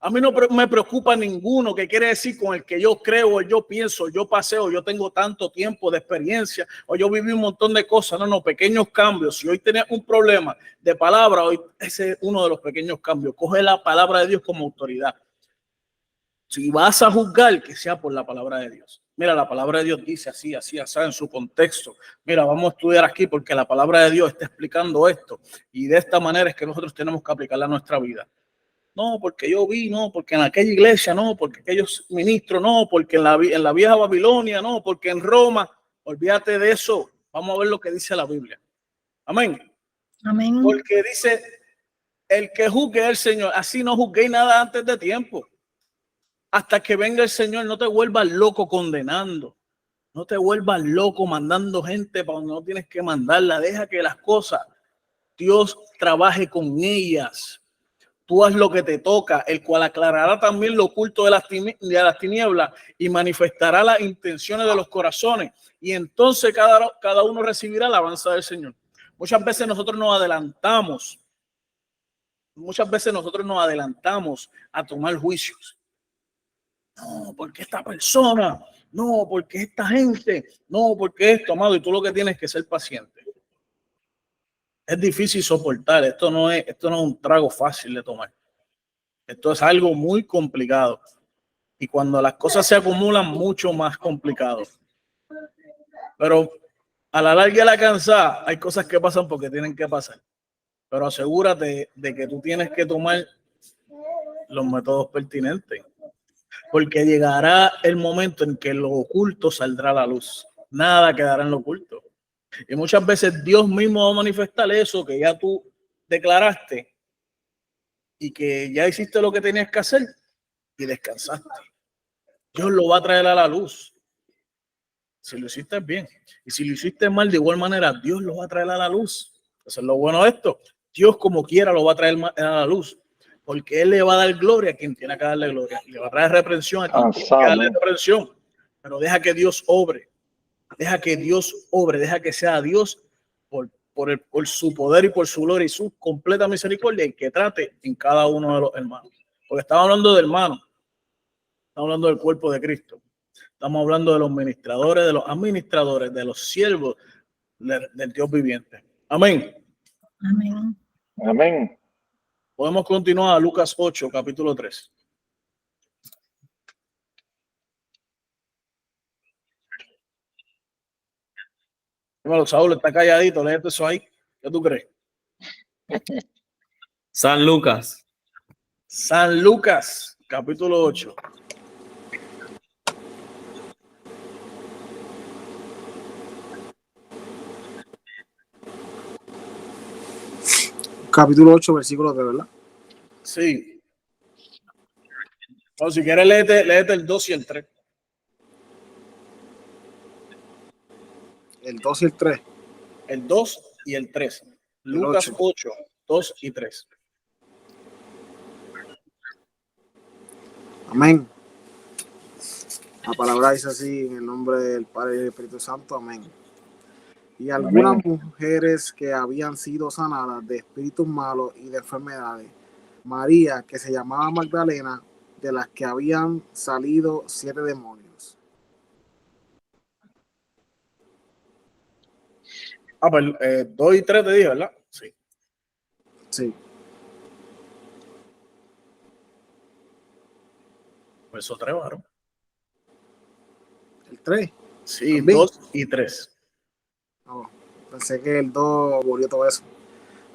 A mí no me preocupa ninguno que quiere decir con el que yo creo, o yo pienso, yo paseo, yo tengo tanto tiempo de experiencia, o yo viví un montón de cosas. No, pequeños cambios. Si hoy tenés un problema de palabra, hoy ese es uno de los pequeños cambios. Coge la palabra de Dios como autoridad. Si vas a juzgar, que sea por la palabra de Dios. Mira, la palabra de Dios dice así, en su contexto. Mira, vamos a estudiar aquí porque la palabra de Dios está explicando esto. Y de esta manera es que nosotros tenemos que aplicarla a nuestra vida. No, porque yo vi, no, porque en aquella iglesia, no, porque aquellos ministros, no, porque en la vieja Babilonia, no, porque en Roma. Olvídate de eso. Vamos a ver lo que dice la Biblia. Amén. Amén. Porque dice, el que juzgue el Señor. Así no juzgué nada antes de tiempo. Hasta que venga el Señor, no te vuelvas loco condenando. No te vuelvas loco mandando gente para donde no tienes que mandarla. Deja que las cosas, Dios trabaje con ellas. Tú haz lo que te toca, el cual aclarará también lo oculto de las tinieblas y manifestará las intenciones de los corazones. Y entonces cada uno recibirá la alabanza del Señor. Muchas veces nosotros nos adelantamos a tomar juicios. No, porque esta persona, no, porque esta gente, no, porque esto, amado, y tú lo que tienes que ser paciente. es difícil soportar. Esto no es un trago fácil de tomar. Esto es algo muy complicado. Y cuando las cosas se acumulan, mucho más complicado. Pero a la larga y a la cansada, hay cosas que pasan porque tienen que pasar. Pero asegúrate de que tú tienes que tomar los métodos pertinentes. Porque llegará el momento en que lo oculto saldrá a la luz. Nada quedará en lo oculto. Y muchas veces Dios mismo va a manifestar eso que ya tú declaraste y que ya hiciste lo que tenías que hacer y descansaste. Dios lo va a traer a la luz. Si lo hiciste bien. Y si lo hiciste mal, de igual manera, Dios lo va a traer a la luz. Eso es lo bueno de esto. Dios como quiera lo va a traer a la luz. Porque Él le va a dar gloria a quien tiene que darle gloria. Le va a traer reprensión a quien tiene que darle reprensión. Pero deja que Dios obre. Deja que Dios obre. Deja que sea Dios por su poder y por su gloria y su completa misericordia y que trate en cada uno de los hermanos. Porque estamos hablando de hermanos. Estamos hablando del cuerpo de Cristo. Estamos hablando de los ministradores, de los administradores, de los siervos del Dios viviente. Amén. Amén. Amén. Podemos continuar a Lucas 8, capítulo 3. Dímelo, Saúl, está calladito, léete eso ahí. ¿Qué tú crees? San Lucas. San Lucas, capítulo 8. Capítulo 8, versículo 3, ¿verdad? Sí. O si quieres, léete el 2 y el 3. El 2 y el 3. El 2 y el 3. Lucas 8, 2 y 3. Amén. La palabra dice así, en el nombre del Padre y del Espíritu Santo. Amén. Y algunas mujeres que habían sido sanadas de espíritus malos y de enfermedades, María, que se llamaba Magdalena, de las que habían salido 7 demonios. Pues 2 y 3 te dije, ¿verdad? Sí. Sí. Verso 3, varón. El 3. Sí, ¿También? 2 y 3. Oh, pensé que el 2 murió todo eso.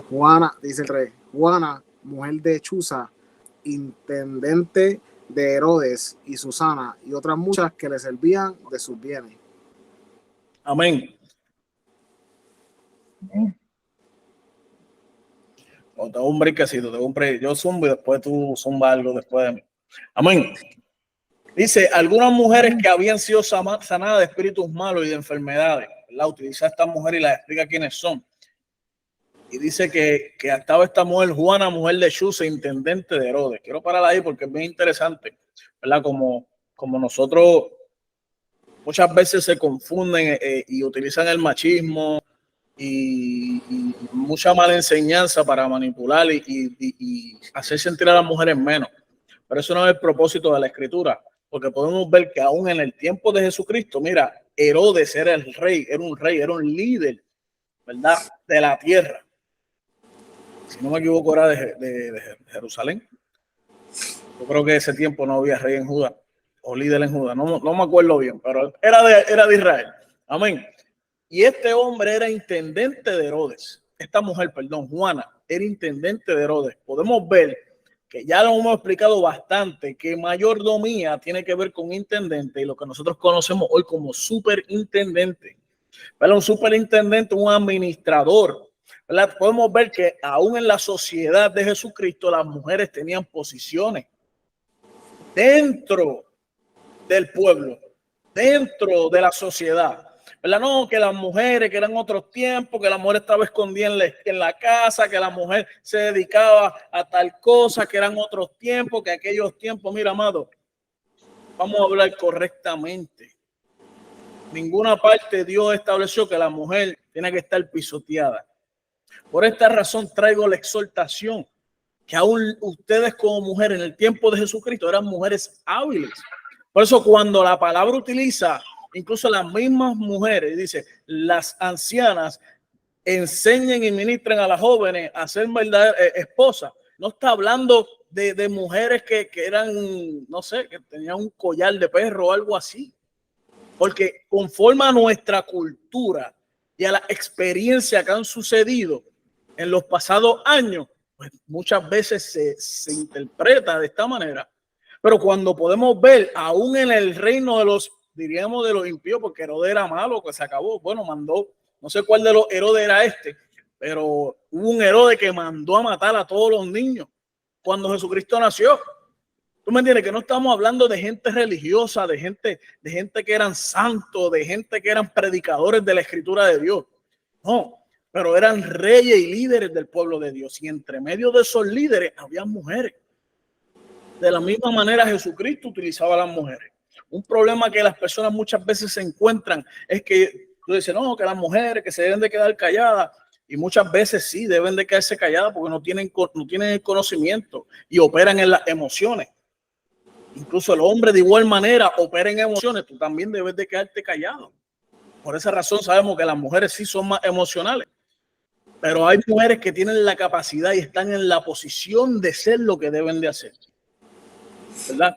Juana, dice el 3. Juana, mujer de Chuza, intendente de Herodes, y Susana, y otras muchas que le servían de sus bienes. Amén. O te hago un breakcito, yo zumbo y después tú zumba algo después de mí. Amén. Dice, algunas mujeres que habían sido sanadas de espíritus malos y de enfermedades, ¿verdad? Utiliza a esta mujer y la explica quiénes son. Y dice que estaba esta mujer, Juana, mujer de Chuza, intendente de Herodes. Quiero parar ahí porque es bien interesante, ¿verdad? Como nosotros muchas veces se confunden y utilizan el machismo y mucha mala enseñanza para manipular y hacer sentir a las mujeres menos. Pero eso no es el propósito de la Escritura, porque podemos ver que aún en el tiempo de Jesucristo, mira, Herodes era el rey, era un líder, ¿verdad? De la tierra. Si no me equivoco, era de Jerusalén. Yo creo que ese tiempo no había rey en Judá o líder en Judá, no me acuerdo bien, pero era de Israel. Amén. Y este hombre era intendente de Herodes. Esta mujer, perdón, Juana, era intendente de Herodes. Podemos ver que ya lo hemos explicado bastante, que mayordomía tiene que ver con intendente y lo que nosotros conocemos hoy como superintendente. ¿Verdad? Un superintendente, un administrador. ¿Verdad? Podemos ver que aún en la sociedad de Jesucristo las mujeres tenían posiciones dentro del pueblo, dentro de la sociedad. ¿Verdad? No, que las mujeres, que eran otros tiempos, que la mujer estaba escondida en la casa, que la mujer se dedicaba a tal cosa, que eran otros tiempos, que aquellos tiempos, mira, amado, vamos a hablar correctamente. Ninguna parte Dios estableció que la mujer tiene que estar pisoteada. Por esta razón traigo la exhortación, que aún ustedes como mujeres en el tiempo de Jesucristo eran mujeres hábiles. Por eso cuando la palabra utiliza incluso las mismas mujeres, dice, las ancianas, enseñen y ministren a las jóvenes a ser verdaderas esposas. No está hablando de mujeres que eran, no sé, que tenían un collar de perro o algo así. Porque conforme a nuestra cultura y a la experiencia que han sucedido en los pasados años, pues muchas veces se interpreta de esta manera. Pero cuando podemos ver, aún en el reino de los, diríamos, de los impíos, porque Herodes era malo, que se acabó, bueno, mandó, no sé cuál de los Herodes era este, pero hubo un Herodes que mandó a matar a todos los niños cuando Jesucristo nació. ¿Tú me entiendes? Que no estamos hablando de gente religiosa, de gente que eran santos, de gente que eran predicadores de la escritura de Dios. No, pero eran reyes y líderes del pueblo de Dios. Y entre medio de esos líderes había mujeres. De la misma manera Jesucristo utilizaba a las mujeres. Un problema que las personas muchas veces se encuentran es que tú dices, no, que las mujeres que se deben de quedar calladas. Y muchas veces sí, deben de quedarse calladas porque no tienen el conocimiento y operan en las emociones. Incluso el hombre de igual manera opera en emociones. Tú también debes de quedarte callado. Por esa razón sabemos que las mujeres sí son más emocionales. Pero hay mujeres que tienen la capacidad y están en la posición de ser lo que deben de hacer. ¿Verdad?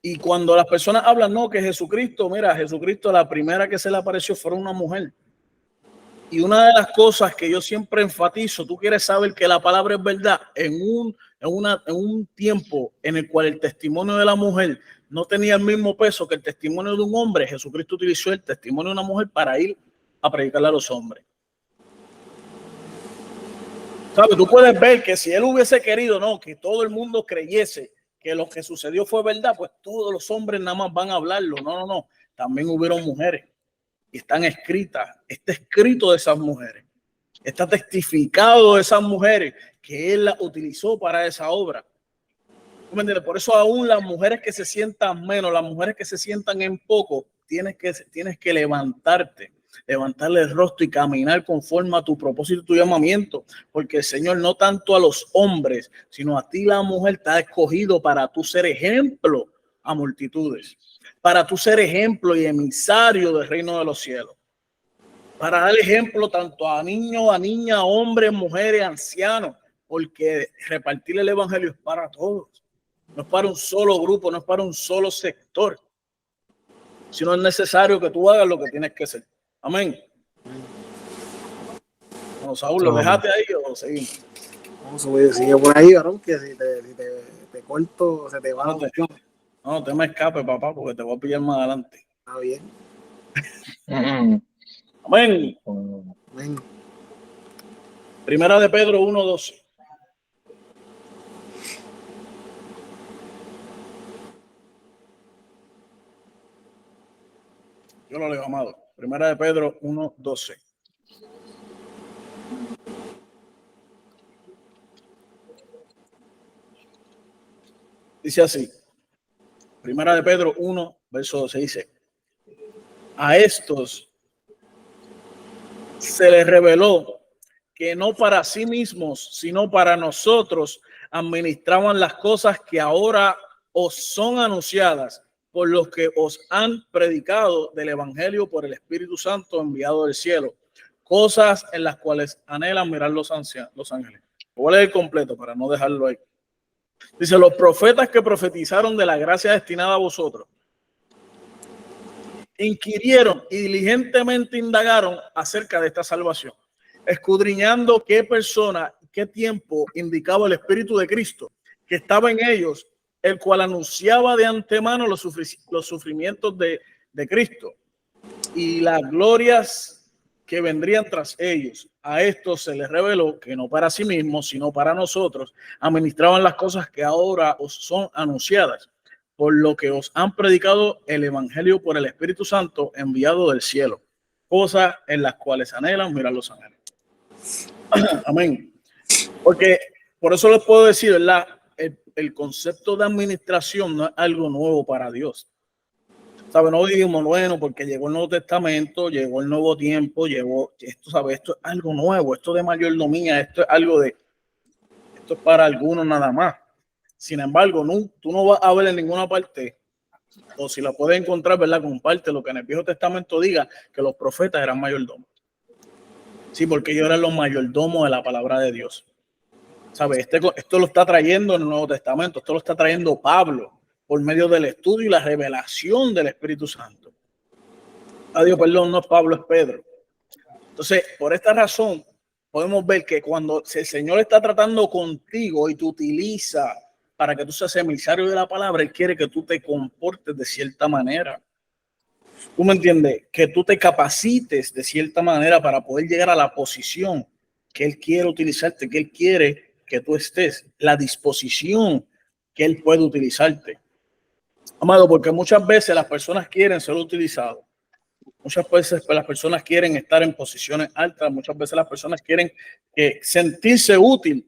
Y cuando las personas hablan, no, que Jesucristo, mira, Jesucristo la primera que se le apareció fue una mujer. Y una de las cosas que yo siempre enfatizo, tú quieres saber que la palabra es verdad, en un tiempo en el cual el testimonio de la mujer no tenía el mismo peso que el testimonio de un hombre, Jesucristo utilizó el testimonio de una mujer para ir a predicarle a los hombres. ¿Sabes? Tú puedes ver que si él hubiese querido, no, que todo el mundo creyese que lo que sucedió fue verdad, pues todos los hombres nada más van a hablarlo. No. También hubieron mujeres. Y están escritas, está escrito de esas mujeres, está testificado de esas mujeres que él las utilizó para esa obra. ¿Tú me entiendes? Por eso aún las mujeres que se sientan menos, las mujeres que se sientan en poco, tienes que levantarte, levantarle el rostro y caminar conforme a tu propósito y tu llamamiento, porque el Señor no tanto a los hombres, sino a ti la mujer te ha escogido para tú ser ejemplo a multitudes. Para tú ser ejemplo y emisario del reino de los cielos. Para dar ejemplo tanto a niños, a niñas, hombres, mujeres, ancianos, porque repartir el evangelio es para todos. No es para un solo grupo, no es para un solo sector. Sino es necesario que tú hagas lo que tienes que hacer. Amén. Bueno, Saúl, ¿lo dejaste ahí o seguimos? Vamos a seguir por ahí, varón, que si te corto, se te va la opción. No, te me escape, papá, porque te voy a pillar más adelante. Está bien. Amén. Amén. Primera de Pedro 1:12. Yo lo leo, amado. Primera de Pedro 1:12. Dice así. Primera de Pedro 1, verso 12 dice: a estos se les reveló que no para sí mismos, sino para nosotros administraban las cosas que ahora os son anunciadas por los que os han predicado del evangelio por el Espíritu Santo enviado del cielo, cosas en las cuales anhelan mirar los ángeles. Voy a leer completo para no dejarlo ahí. Dice: los profetas que profetizaron de la gracia destinada a vosotros inquirieron y diligentemente indagaron acerca de esta salvación, escudriñando qué persona, qué tiempo indicaba el Espíritu de Cristo que estaba en ellos, el cual anunciaba de antemano los sufrimientos de Cristo y las glorias que vendrían tras ellos. A estos se les reveló que no para sí mismos, sino para nosotros, administraban las cosas que ahora os son anunciadas, por lo que os han predicado el evangelio por el Espíritu Santo enviado del cielo, cosas en las cuales anhelan mirar los ángeles. Amén. Porque por eso les puedo decir, ¿verdad? El concepto de administración no es algo nuevo para Dios. ¿Sabe? No digamos, bueno, porque llegó el Nuevo Testamento, llegó el nuevo tiempo, llegó esto, ¿sabe? Esto es algo nuevo, esto de mayordomía, esto es algo esto es para algunos nada más. Sin embargo, tú no vas a ver en ninguna parte, o si la puedes encontrar, ¿verdad? Comparte lo que en el Viejo Testamento diga que los profetas eran mayordomos. Sí, porque ellos eran los mayordomos de la palabra de Dios. ¿Sabes? Esto lo está trayendo en el Nuevo Testamento, esto lo está trayendo Pablo por medio del estudio y la revelación del Espíritu Santo. Adiós, perdón, no es Pablo, es Pedro. Entonces, por esta razón, podemos ver que cuando el Señor está tratando contigo y te utiliza para que tú seas emisario de la palabra, Él quiere que tú te comportes de cierta manera. ¿Tú me entiendes? Que tú te capacites de cierta manera para poder llegar a la posición que Él quiere utilizarte, que Él quiere que tú estés, la disposición que Él puede utilizarte. Amado, porque muchas veces las personas quieren ser utilizadas. Muchas veces las personas quieren estar en posiciones altas, muchas veces las personas quieren sentirse útil.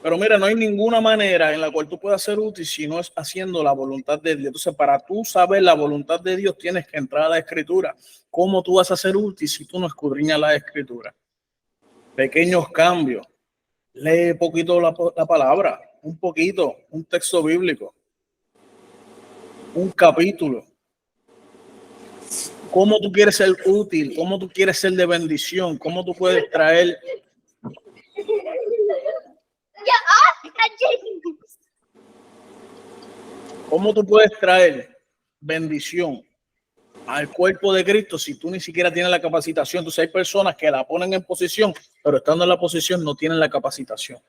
Pero mira, no hay ninguna manera en la cual tú puedas ser útil si no es haciendo la voluntad de Dios. Entonces, para tú saber la voluntad de Dios, tienes que entrar a la Escritura. ¿Cómo tú vas a ser útil si tú no escudriñas la Escritura? Pequeños cambios. Lee poquito la palabra, un poquito, un texto bíblico, un capítulo. ¿Cómo tú quieres ser útil? ¿Cómo tú quieres ser de bendición? ¿Cómo tú puedes traer? ¿Cómo tú puedes traer bendición al cuerpo de Cristo si tú ni siquiera tienes la capacitación? Entonces hay personas que la ponen en posición, pero estando en la posición no tienen la capacitación.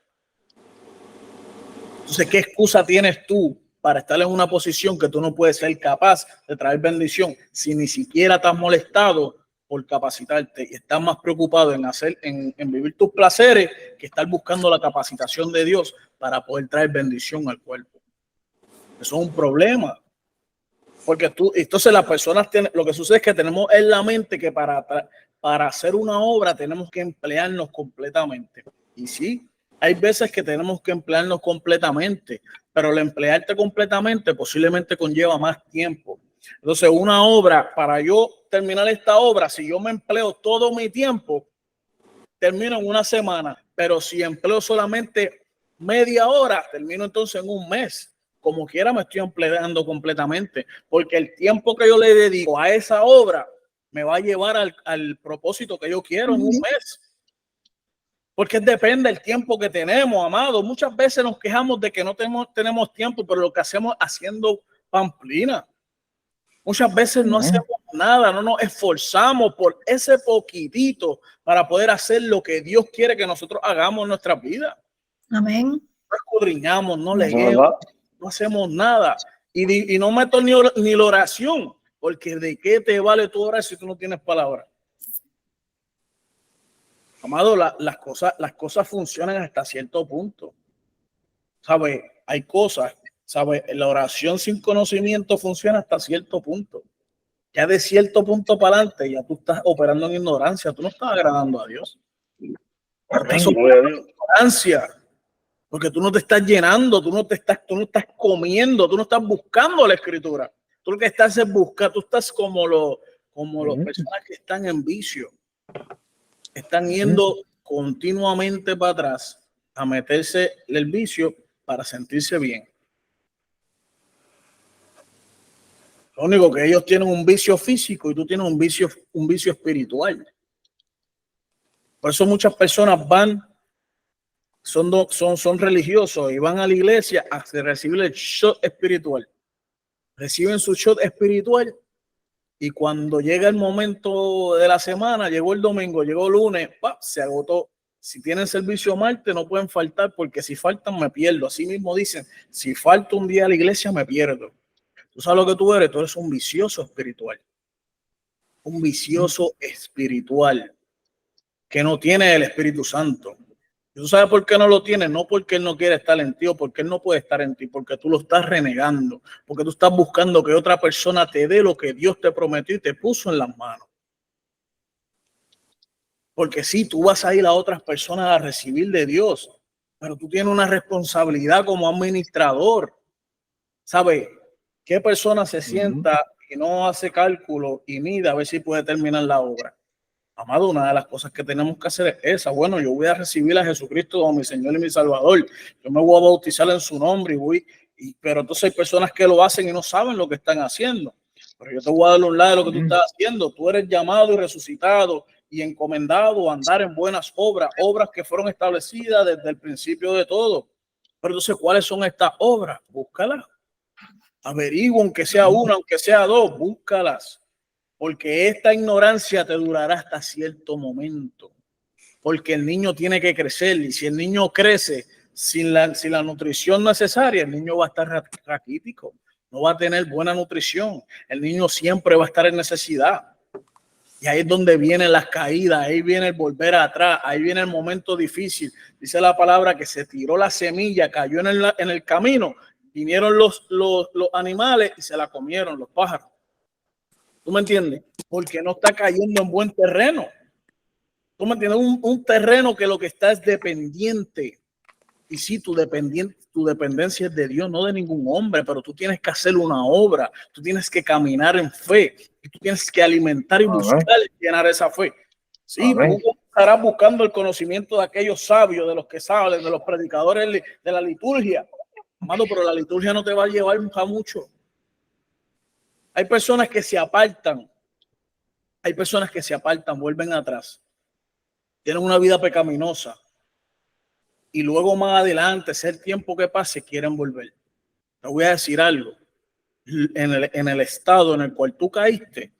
Entonces, ¿qué excusa tienes tú para estar en una posición que tú no puedes ser capaz de traer bendición si ni siquiera te has molestado por capacitarte y estás más preocupado en vivir tus placeres que estar buscando la capacitación de Dios para poder traer bendición al cuerpo? Eso es un problema. Porque entonces las personas lo que sucede es que tenemos en la mente que para hacer una obra tenemos que emplearnos completamente. Y sí, hay veces que tenemos que emplearnos completamente, pero el emplearte completamente posiblemente conlleva más tiempo. Entonces, una obra, para yo terminar esta obra, si yo me empleo todo mi tiempo, termino en una semana, pero si empleo solamente media hora, termino entonces en un mes. Como quiera me estoy empleando completamente, porque el tiempo que yo le dedico a esa obra me va a llevar al propósito que yo quiero en un mes. Porque depende del tiempo que tenemos, amado. Muchas veces nos quejamos de que no tenemos tiempo, pero lo que hacemos haciendo pamplina. Muchas veces no hacemos nada, no nos esforzamos por ese poquitito para poder hacer lo que Dios quiere que nosotros hagamos en nuestra vida. Amén. No escudriñamos, no leemos, no hacemos nada. Y no meto ni la oración, porque ¿de qué te vale tu orar si tú no tienes palabra? Amado, las cosas funcionan hasta cierto punto. ¿Sabes? Hay cosas, ¿sabes? La oración sin conocimiento funciona hasta cierto punto. Ya de cierto punto para adelante, ya tú estás operando en ignorancia. Tú no estás agradando a Dios. Estás operando en ignorancia. Porque tú no te estás llenando, tú no estás comiendo, tú no estás buscando la Escritura. Tú lo que estás es buscar, tú estás como las personas que están en vicio. Están yendo continuamente para atrás a meterse el vicio para sentirse bien. Lo único que ellos tienen un vicio físico y tú tienes un vicio espiritual. Por eso muchas personas son religiosos y van a la iglesia a recibir el shot espiritual. Reciben su shot espiritual y cuando llega el momento de la semana, llegó el domingo, llegó el lunes, se agotó. Si tienen servicio martes, no pueden faltar porque si faltan me pierdo. Así mismo dicen, si falto un día a la iglesia me pierdo. ¿Tú sabes lo que tú eres? Tú eres un vicioso espiritual. Un vicioso espiritual que no tiene el Espíritu Santo. ¿Tú sabes por qué no lo tienes? No porque Él no quiere estar en ti o porque Él no puede estar en ti, porque tú lo estás renegando, porque tú estás buscando que otra persona te dé lo que Dios te prometió y te puso en las manos. Porque sí, tú vas a ir a otras personas a recibir de Dios, pero tú tienes una responsabilidad como administrador. ¿Sabes? ¿Qué persona se sienta y no hace cálculo y mide a ver si puede terminar la obra? Amado, una de las cosas que tenemos que hacer es esa. Bueno, yo voy a recibir a Jesucristo como mi Señor y mi Salvador. Yo me voy a bautizar en su nombre pero entonces hay personas que lo hacen y no saben lo que están haciendo. Pero yo te voy a dar un lado de lo que tú estás haciendo. Tú eres llamado y resucitado y encomendado a andar en buenas obras, obras que fueron establecidas desde el principio de todo. Pero entonces, ¿cuáles son estas obras? Búscalas. Averigua, aunque sea una, aunque sea dos, búscalas. Porque esta ignorancia te durará hasta cierto momento. Porque el niño tiene que crecer, y si el niño crece sin la nutrición necesaria, el niño va a estar raquítico, no va a tener buena nutrición. El niño siempre va a estar en necesidad. Y ahí es donde vienen las caídas, ahí viene el volver atrás, ahí viene el momento difícil. Dice la palabra que se tiró la semilla, cayó en el camino, vinieron los animales y se la comieron los pájaros. ¿Tú me entiendes? Porque no está cayendo en buen terreno. ¿Tú me entiendes? Un terreno que lo que está es dependiente. Y sí, tu dependencia es de Dios, no de ningún hombre, pero tú tienes que hacer una obra, tú tienes que caminar en fe, y tú tienes que alimentar y buscar y llenar esa fe. Sí, tú estarás buscando el conocimiento de aquellos sabios, de los que saben, de los predicadores de la liturgia. Amado, pero la liturgia no te va a llevar a mucho. Hay personas que se apartan, vuelven atrás, tienen una vida pecaminosa. Y luego más adelante, sea el tiempo que pase, quieren volver. Te voy a decir algo. En el estado en el cual tú caíste,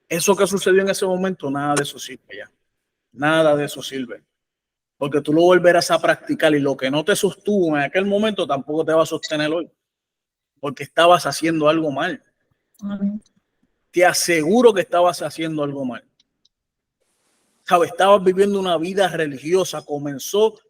eso que sucedió en ese momento, nada de eso sirve ya. Nada de eso sirve. Porque tú lo volverás a practicar y lo que no te sostuvo en aquel momento tampoco te va a sostener hoy. Porque estabas haciendo algo mal. Te aseguro que estabas haciendo algo mal. ¿Sabes? Estabas viviendo una vida religiosa,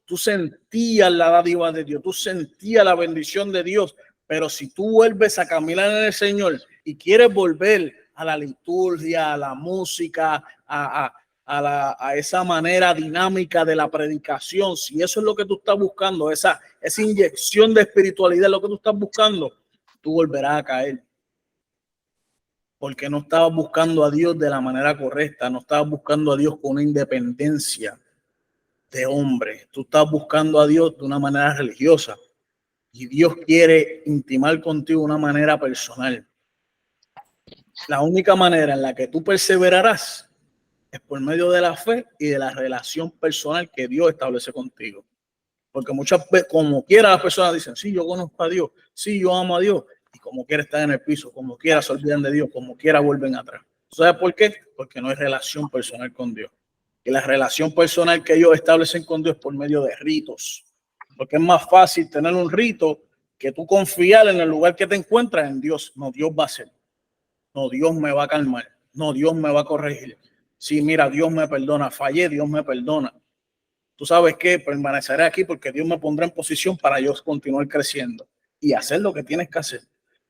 tú sentías la dádiva de Dios, tú sentías la bendición de Dios, pero si tú vuelves a caminar en el Señor y quieres volver a la liturgia, a la música, a esa manera dinámica de la predicación, si eso es lo que tú estás buscando, esa inyección de espiritualidad es lo que tú estás buscando, tú volverás a caer. Porque no estabas buscando a Dios de la manera correcta, no estabas buscando a Dios con una independencia de hombre, tú estás buscando a Dios de una manera religiosa y Dios quiere intimar contigo de una manera personal. La única manera en la que tú perseverarás es por medio de la fe y de la relación personal que Dios establece contigo. Porque muchas veces, como quiera, las personas dicen, sí, yo conozco a Dios, sí, yo amo a Dios, y como quiera están en el piso, como quiera se olvidan de Dios, como quiera vuelven atrás. ¿Sabes por qué? Porque no hay relación personal con Dios. Y la relación personal que ellos establecen con Dios es por medio de ritos. Porque es más fácil tener un rito que tú confiar en el lugar que te encuentras en Dios. No, Dios va a hacer. No, Dios me va a calmar. No, Dios me va a corregir. Sí, mira, Dios me perdona. Fallé, Dios me perdona. Tú sabes que permaneceré aquí porque Dios me pondrá en posición para yo continuar creciendo y hacer lo que tienes que hacer.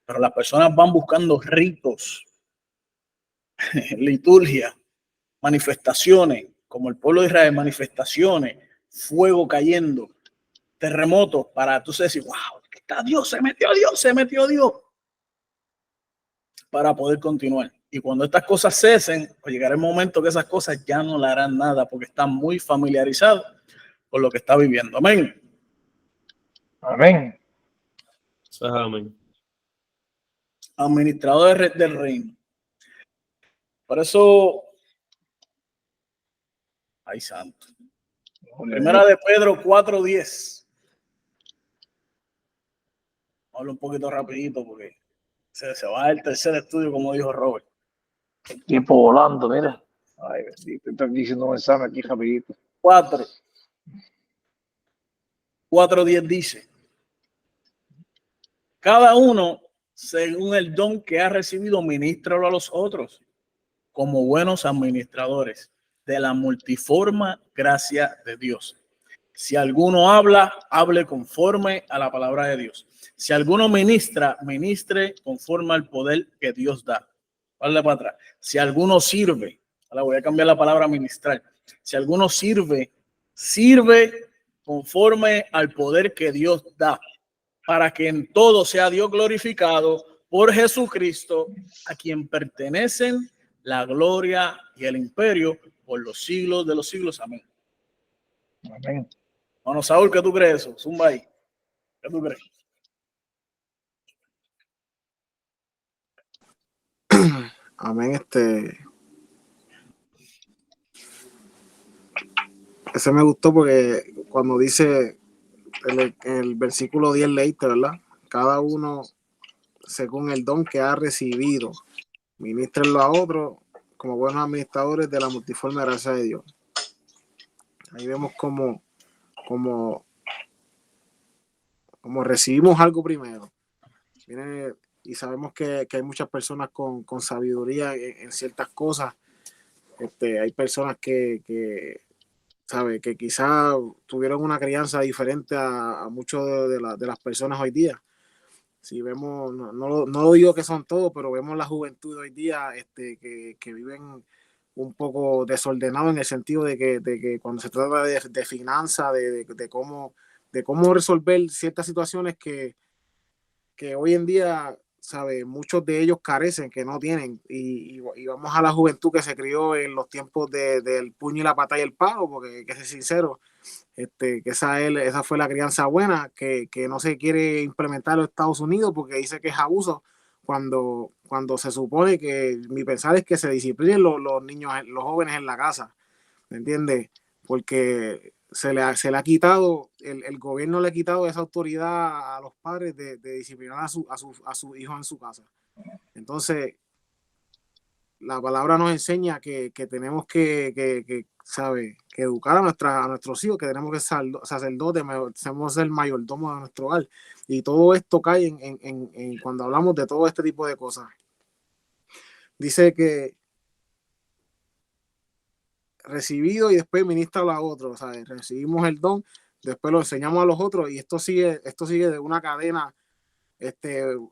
Pero las personas van buscando ritos, liturgia, manifestaciones, como el pueblo de Israel, manifestaciones, fuego cayendo, terremotos, para tú decir, wow, está Dios, se metió Dios, para poder continuar. Y cuando estas cosas cesen, pues llegará el momento que esas cosas ya no le harán nada porque están muy familiarizados con lo que está viviendo. Amén. Amén. Amén. Administradores del reino. Por eso, ay santo. Primera de Pedro 4:10. Hablo un poquito rapidito porque se va el tercer estudio, como dijo Robert. El tiempo volando, mira. Ay, bendito, están diciendo un mensaje aquí rapidito. 4:10 dice: cada uno, según el don que ha recibido, ministralo a los otros, como buenos administradores de la multiforme gracia de Dios. Si alguno habla, hable conforme a la palabra de Dios. Si alguno ministra, ministre conforme al poder que Dios da. Dale para atrás. Si alguno sirve, ahora voy a cambiar la palabra ministrar. Si alguno sirve, sirve conforme al poder que Dios da, para que en todo sea Dios glorificado por Jesucristo, a quien pertenecen la gloria y el imperio por los siglos de los siglos. Amén. Amén. Bueno, Saúl, ¿qué tú crees eso? Zumba ahí. ¿Qué tú crees? Amén. ese me gustó porque cuando dice el versículo 10 leíste, ¿verdad? Cada uno según el don que ha recibido, ministrenlo a otro como buenos administradores de la multiforme gracia de Dios. Ahí vemos como recibimos algo primero. Viene, y sabemos que hay muchas personas con sabiduría en ciertas cosas. Hay personas que sabe que quizás tuvieron una crianza diferente a muchos de las personas hoy día. Si vemos, no lo digo que son todos, pero vemos la juventud hoy día que viven un poco desordenado en el sentido de que cuando se trata de finanzas, de cómo resolver ciertas situaciones que hoy en día, ¿sabe? Muchos de ellos carecen, que no tienen, y vamos a la juventud que se crió en los tiempos del puño y la patada y el palo, porque hay que ser sincero, que esa fue la crianza buena, que no se quiere implementar en los Estados Unidos porque dice que es abuso, cuando se supone que mi pensar es que se disciplinen los niños, los jóvenes en la casa, ¿me entiendes? Porque se le ha quitado, el gobierno le ha quitado esa autoridad a los padres de disciplinar a sus hijos en su casa. Entonces, la palabra nos enseña que tenemos que ¿sabe? Que educar a nuestros hijos, que tenemos que ser sacerdotes, tenemos que ser mayordomo de nuestro hogar. Y todo esto cae en cuando hablamos de todo este tipo de cosas. Dice que recibido y después ministra a otros, ¿sabes? Recibimos el don, después lo enseñamos a los otros y esto sigue de una cadena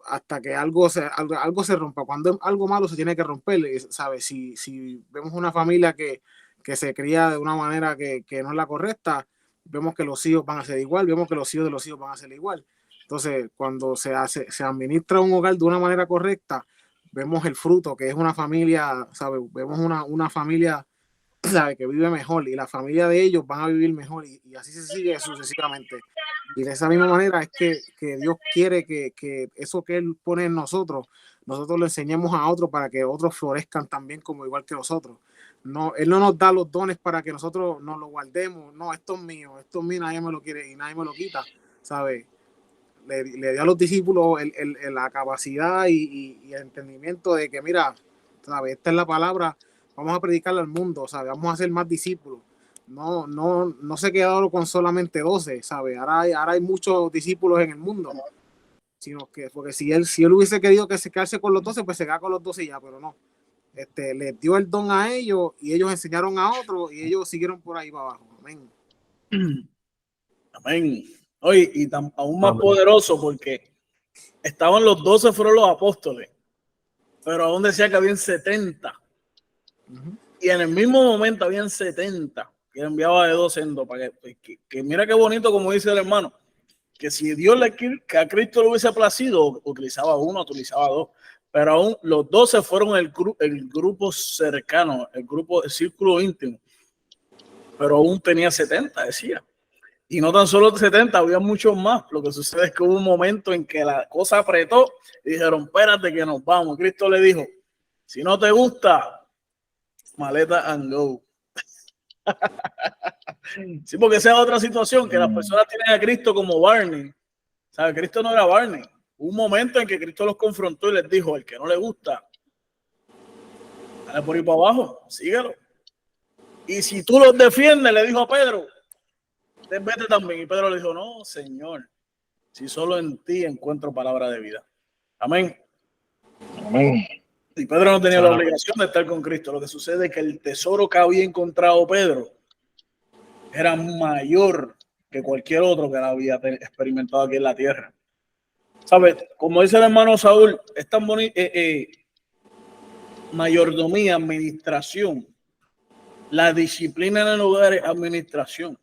hasta que algo se rompa. Cuando algo malo se tiene que romper, ¿sabes? Si vemos una familia que se cría de una manera que no es la correcta, vemos que los hijos van a ser igual, vemos que los hijos de los hijos van a ser igual. Entonces, cuando se administra un hogar de una manera correcta, vemos el fruto, que es una familia, ¿sabes? Vemos una familia, ¿sabe? Que vive mejor y la familia de ellos van a vivir mejor y así se sigue sucesivamente. Y de esa misma manera es que Dios quiere que eso que Él pone en nosotros lo enseñemos a otros para que otros florezcan también como igual que nosotros. No, Él no nos da los dones para que nosotros nos los guardemos. No, esto es mío, nadie me lo quiere y nadie me lo quita, ¿sabes? Le dio a los discípulos la capacidad y el entendimiento de que, mira, ¿sabes? Esta es la palabra, vamos a predicarla al mundo, ¿sabes? Vamos a hacer más discípulos. No se quedaron con solamente 12, ¿sabes? Ahora hay muchos discípulos en el mundo. Sino que, porque si él hubiese querido que se quedase con los 12, pues se queda con los 12 ya, pero no. Les dio el don a ellos y ellos enseñaron a otros y ellos siguieron por ahí para abajo. Amén. Amén. Oye, y aún más poderoso porque estaban los 12, fueron los apóstoles, pero aún decía que habían 70. Y en el mismo momento habían 70 que enviaba de 2 en 2 para que mira qué bonito, como dice el hermano, que si Dios que a Cristo le hubiese placido, utilizaba uno, utilizaba 2, pero aún los 12 fueron el grupo cercano, el círculo íntimo, pero aún tenía 70, decía. Y no tan solo 70, había muchos más. Lo que sucede es que hubo un momento en que la cosa apretó y dijeron, espérate que nos vamos. Cristo le dijo, si no te gusta, maleta and go. Sí, porque esa es otra situación, que las personas tienen a Cristo como Barney. ¿Sabes? Cristo no era Barney. Hubo un momento en que Cristo los confrontó y les dijo, el que no le gusta, dale por ahí para abajo, síguelo. Y si tú los defiendes, le dijo a Pedro, vete también. Y Pedro le dijo, no, Señor, si solo en ti encuentro palabra de vida. Amén. Amén. Y Pedro no tenía la obligación de estar con Cristo. Lo que sucede es que el tesoro que había encontrado Pedro era mayor que cualquier otro que había experimentado aquí en la tierra. ¿Sabes? Como dice el hermano Saúl, es tan bonito. Mayordomía, administración. La disciplina en el hogar es administración.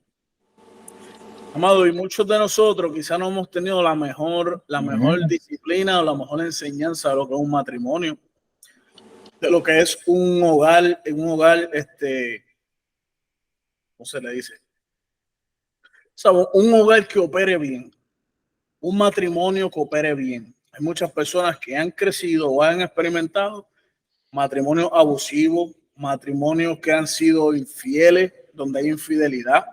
Amado, y muchos de nosotros quizás no hemos tenido la mejor disciplina o la mejor enseñanza de lo que es un matrimonio, de lo que es un hogar, ¿cómo se le dice? O sea, un hogar que opere bien, un matrimonio que opere bien. Hay muchas personas que han crecido o han experimentado matrimonios abusivos, matrimonios que han sido infieles, donde hay infidelidad,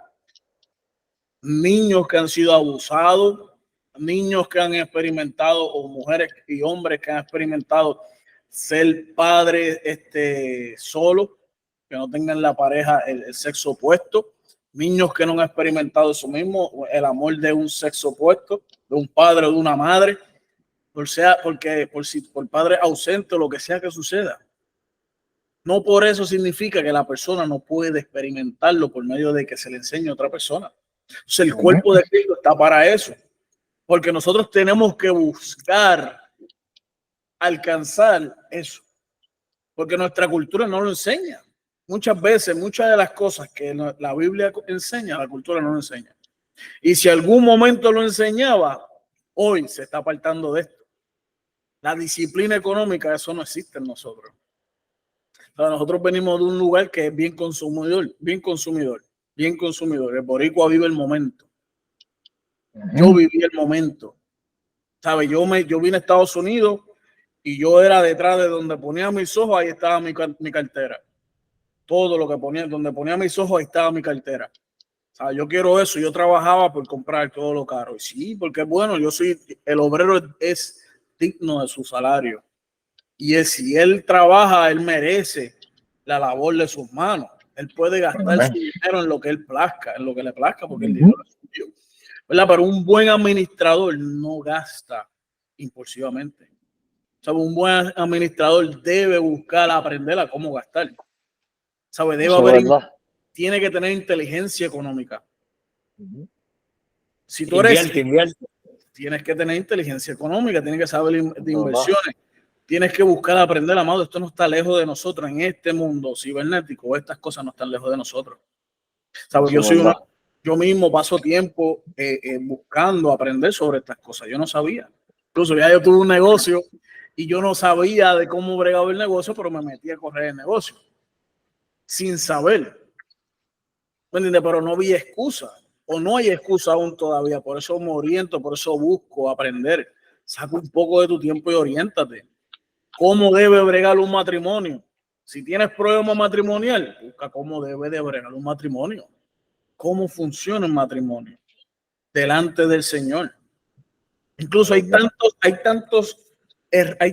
niños que han sido abusados, niños que han experimentado, o mujeres y hombres que han experimentado ser padres solo, que no tengan la pareja, el sexo opuesto, niños que no han experimentado eso mismo, el amor de un sexo opuesto, de un padre o de una madre, por padre ausente o lo que sea que suceda. No por eso significa que la persona no puede experimentarlo por medio de que se le enseñe a otra persona. Entonces, el cuerpo de Cristo está para eso, porque nosotros tenemos que buscar alcanzar eso, porque nuestra cultura no lo enseña. Muchas veces, muchas de las cosas que la Biblia enseña, la cultura no lo enseña. Y si algún momento lo enseñaba, hoy se está apartando de esto. La disciplina económica, eso no existe en nosotros. O sea, nosotros venimos de un lugar que es bien consumidor, bien consumidor, bien consumidor. El boricua vive el momento. Yo viví el momento. ¿Sabes? Yo vine a Estados Unidos y yo era detrás de donde ponía mis ojos, ahí estaba mi cartera. Todo lo que ponía, donde ponía mis ojos, ahí estaba mi cartera. O sea, yo quiero eso. Yo trabajaba por comprar todo lo caro. Y sí, porque bueno, el obrero es digno de su salario. Y si él trabaja, él merece la labor de sus manos. Él puede gastar su dinero en lo que él plazca, en lo que le plazca, porque el dinero es suyo. ¿Verdad? Pero un buen administrador no gasta impulsivamente. O sea, un buen administrador debe buscar aprender a cómo gastar. ¿Sabe? Tiene que tener inteligencia económica. Si tú eres, tienes que tener inteligencia económica, tienes que saber de inversiones, tienes que buscar aprender, amado. Esto no está lejos de nosotros en este mundo cibernético. Estas cosas no están lejos de nosotros. ¿Sabes? Yo mismo paso tiempo buscando aprender sobre estas cosas. Yo no sabía. Incluso ya yo tuve un negocio y yo no sabía de cómo bregaba el negocio, pero me metí a correr el negocio sin saber. ¿Me entiendes? Pero no vi excusa, o no hay excusa aún todavía. Por eso me oriento, por eso busco aprender. Saca un poco de tu tiempo y oriéntate. ¿Cómo debe bregar un matrimonio? Si tienes problema matrimonial, busca cómo debe de bregar un matrimonio. ¿Cómo funciona un matrimonio delante del Señor? Incluso hay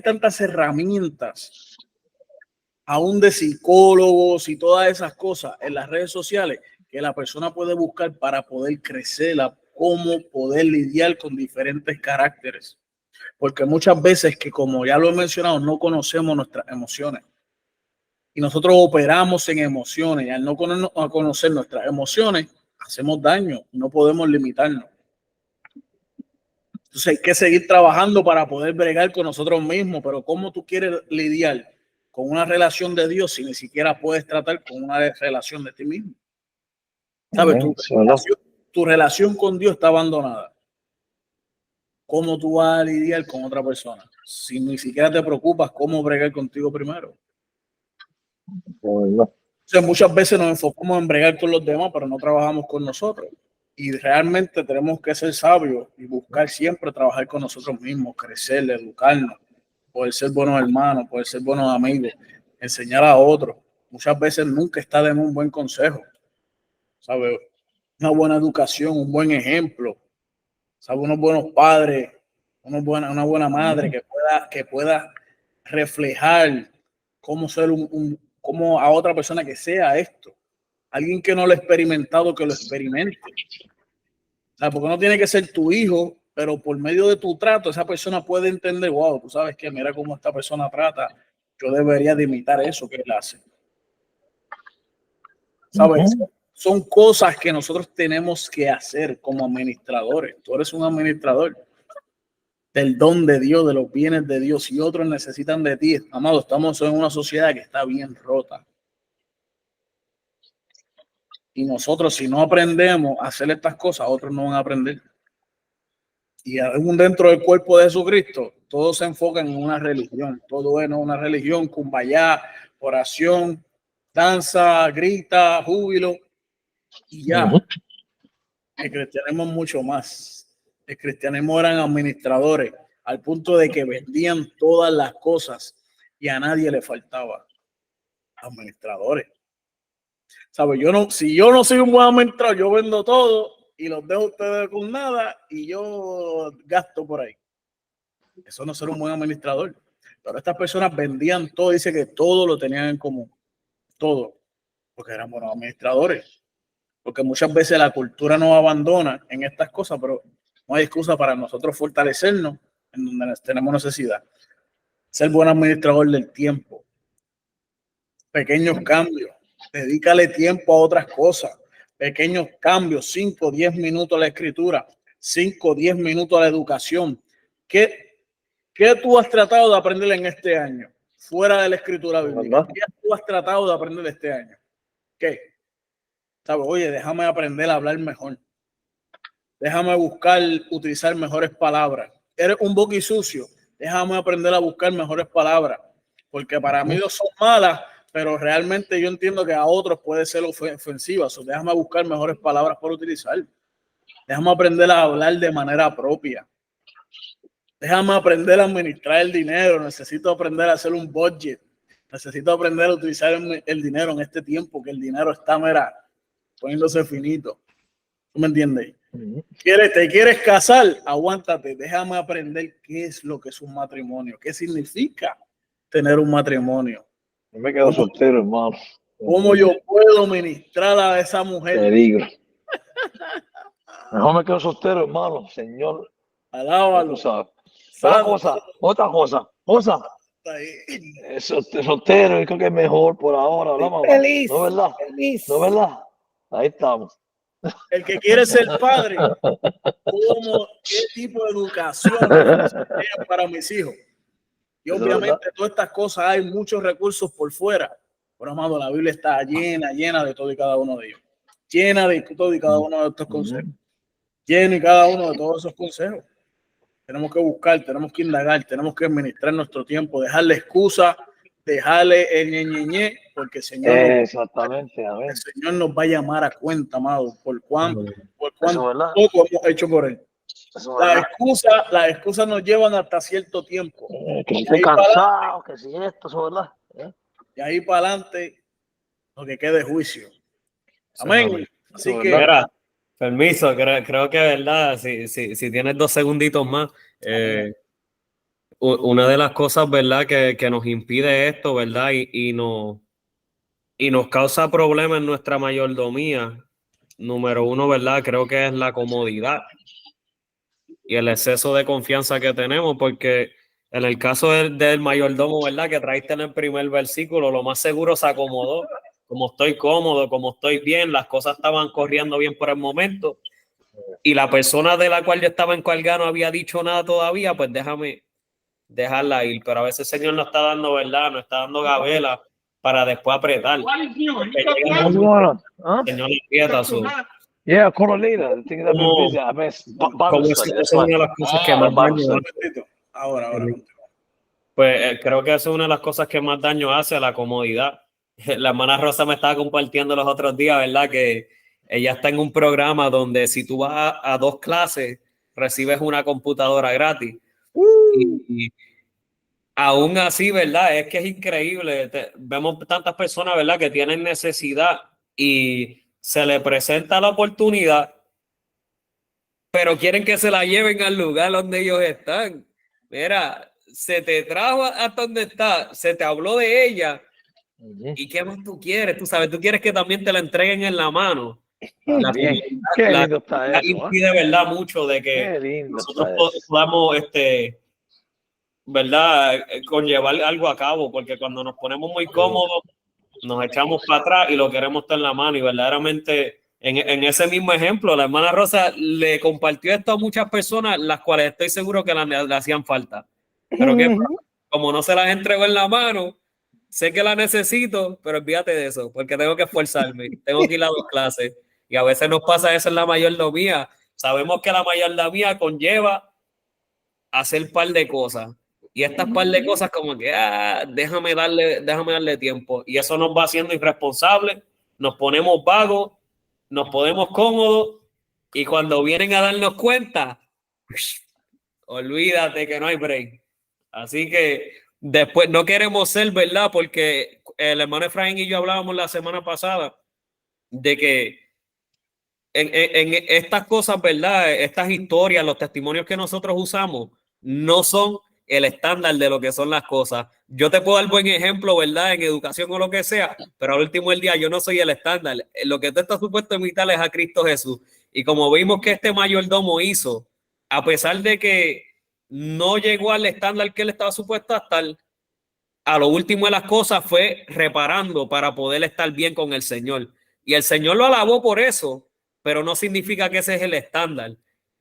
tantas herramientas, aún de psicólogos y todas esas cosas en las redes sociales, que la persona puede buscar para poder crecer, cómo poder lidiar con diferentes caracteres. Porque muchas veces que, como ya lo he mencionado, no conocemos nuestras emociones. Y nosotros operamos en emociones. Y al no conocer nuestras emociones, hacemos daño. No podemos limitarnos. Entonces hay que seguir trabajando para poder bregar con nosotros mismos. Pero ¿cómo tú quieres lidiar con una relación de Dios si ni siquiera puedes tratar con una relación de ti mismo? ¿Sabes? Tu relación con Dios está abandonada. ¿Cómo tú vas a lidiar con otra persona si ni siquiera te preocupas cómo bregar contigo primero? Entonces, muchas veces nos enfocamos en bregar con los demás, pero no trabajamos con nosotros. Y realmente tenemos que ser sabios y buscar siempre trabajar con nosotros mismos, crecer, educarnos, poder ser buenos hermanos, poder ser buenos amigos, enseñar a otros. Muchas veces nunca está de un buen consejo, ¿sabes? Una buena educación, un buen ejemplo, ¿sabes? Unos buenos padres, una buena madre que pueda reflejar cómo ser como a otra persona que sea esto. Alguien que no lo ha experimentado, que lo experimente. O sea, porque no tiene que ser tu hijo, pero por medio de tu trato, esa persona puede entender, wow, tú sabes que mira cómo esta persona trata, yo debería de imitar eso que él hace. ¿Sabes? Son cosas que nosotros tenemos que hacer como administradores. Tú eres un administrador del don de Dios, de los bienes de Dios, y otros necesitan de ti. Amado, estamos en una sociedad que está bien rota. Y nosotros, si no aprendemos a hacer estas cosas, otros no van a aprender. Y aún dentro del cuerpo de Jesucristo, todos se enfocan en una religión. Todo es una religión, kumbaya, oración, danza, grita, júbilo. Y ya. El cristianismo es mucho más. El cristianismo eran administradores, al punto de que vendían todas las cosas y a nadie le faltaba. Administradores. ¿Sabes? Si yo no soy un buen administrador, yo vendo todo y los dejo a ustedes con nada y yo gasto por ahí. Eso no es ser un buen administrador. Pero estas personas vendían todo, dice que todo lo tenían en común. Todo. Porque eran buenos administradores. Porque muchas veces la cultura nos abandona en estas cosas, pero no hay excusa para nosotros fortalecernos en donde tenemos necesidad. Ser buen administrador del tiempo. Pequeños cambios. Dedícale tiempo a otras cosas. Pequeños cambios, 5, 10 minutos a la escritura, 5, 10 minutos a la educación. ¿Qué tú has tratado de aprender en este año? Fuera de la escritura bíblica. ¿Qué tú has tratado de aprender este año? ¿Qué? ¿Sabes? Oye, déjame aprender a hablar mejor. Déjame buscar, utilizar mejores palabras. Eres un boquisucio. Déjame aprender a buscar mejores palabras. Porque para mí son malas, pero realmente yo entiendo que a otros puede ser ofensiva. Déjame buscar mejores palabras para utilizar. Déjame aprender a hablar de manera propia. Déjame aprender a administrar el dinero. Necesito aprender a hacer un budget. Necesito aprender a utilizar el dinero en este tiempo, que el dinero está, mira, poniéndose finito. ¿Tú me entiendes? ¿Te quieres casar? Aguántate. Déjame aprender qué es lo que es un matrimonio. ¿Qué significa tener un matrimonio? Yo me quedo soltero, hermano. ¿Cómo yo puedo ministrar a esa mujer? Te digo. Mejor me quedo soltero, hermano. Señor. Alábalo. Otra cosa. Soltero, creo que es mejor por ahora. Feliz. ¿No es verdad? Feliz. ¿No es verdad? Ahí estamos. El que quiere ser padre, ¿qué tipo de educación para mis hijos? Y obviamente todas estas cosas hay muchos recursos por fuera. Pero amado, la Biblia está llena de todo y cada uno de ellos. Llena de todo y cada uno de estos consejos. Lleno y cada uno de todos esos consejos. Tenemos que buscar, tenemos que indagar, tenemos que administrar nuestro tiempo, dejarle excusa, dejarle el ñeñeñe, porque el Señor, exactamente, el Señor nos va a llamar a cuenta, amado, por cuánto poco hemos hecho por Él. Las excusas nos llevan hasta cierto tiempo. Que estoy cansado, que si esto, eso es verdad. Y ahí para adelante, lo que quede juicio. Amén. Así que... Mira, permiso, creo que verdad, si tienes 2 segunditos más, una de las cosas, verdad, que nos impide esto, verdad, y nos causa problemas en nuestra mayordomía, número 1, verdad, creo que es la comodidad y el exceso de confianza que tenemos, porque en el caso del mayordomo, verdad, que traiste en el primer versículo, lo más seguro se acomodó. Como estoy cómodo, como estoy bien, las cosas estaban corriendo bien por el momento y la persona de la cual yo estaba encargado no había dicho nada todavía, pues déjame dejarla ir. Pero a veces el Señor nos está dando, ¿verdad? Nos está dando gabela para después apretar. El Señor aprieta su... Yeah, call it later. I think Como esa es una de las cosas que más daño hace. Ahora. Pues creo que eso es una de las cosas que más daño hace a la comodidad. La hermana Rosa me estaba compartiendo los otros días, ¿verdad? Que ella está en un programa donde si tú vas a 2 clases, recibes una computadora gratis. Y aún así, ¿verdad? Es que es increíble. Vemos tantas personas, ¿verdad? Que tienen necesidad y se les presenta la oportunidad, pero quieren que se la lleven al lugar donde ellos están. Mira, se te trajo hasta donde está, se te habló de ella. ¿Y qué más tú quieres? Tú sabes, tú quieres que también te la entreguen en la mano. La impide, ¿verdad? Mucho de que nosotros podamos, ¿verdad? Conllevar algo a cabo, porque cuando nos ponemos muy cómodos, nos echamos para atrás y lo queremos estar en la mano. Y verdaderamente, en ese mismo ejemplo, la hermana Rosa le compartió esto a muchas personas, las cuales estoy seguro que le hacían falta. Pero que como no se las entregó en la mano, sé que la necesito, pero olvídate de eso, porque tengo que esforzarme, tengo que ir a 2 clases. Y a veces nos pasa eso en la mayordomía. Sabemos que la mayordomía conlleva hacer par de cosas. Y estas par de cosas como que, déjame darle tiempo. Y eso nos va haciendo irresponsables, nos ponemos vagos, nos ponemos cómodos, y cuando vienen a darnos cuenta, olvídate que no hay break. Así que después no queremos ser, ¿verdad? Porque el hermano Efraín y yo hablábamos la semana pasada de que en estas cosas, ¿verdad? Estas historias, los testimonios que nosotros usamos, no son el estándar de lo que son las cosas. Yo te puedo dar buen ejemplo, ¿verdad? En educación o lo que sea, pero al último del día yo no soy el estándar. Lo que tú estás supuesto a imitar es a Cristo Jesús. Y como vimos que este mayordomo hizo, a pesar de que no llegó al estándar que él estaba supuesto a estar, a lo último de las cosas fue reparando para poder estar bien con el Señor. Y el Señor lo alabó por eso, pero no significa que ese es el estándar.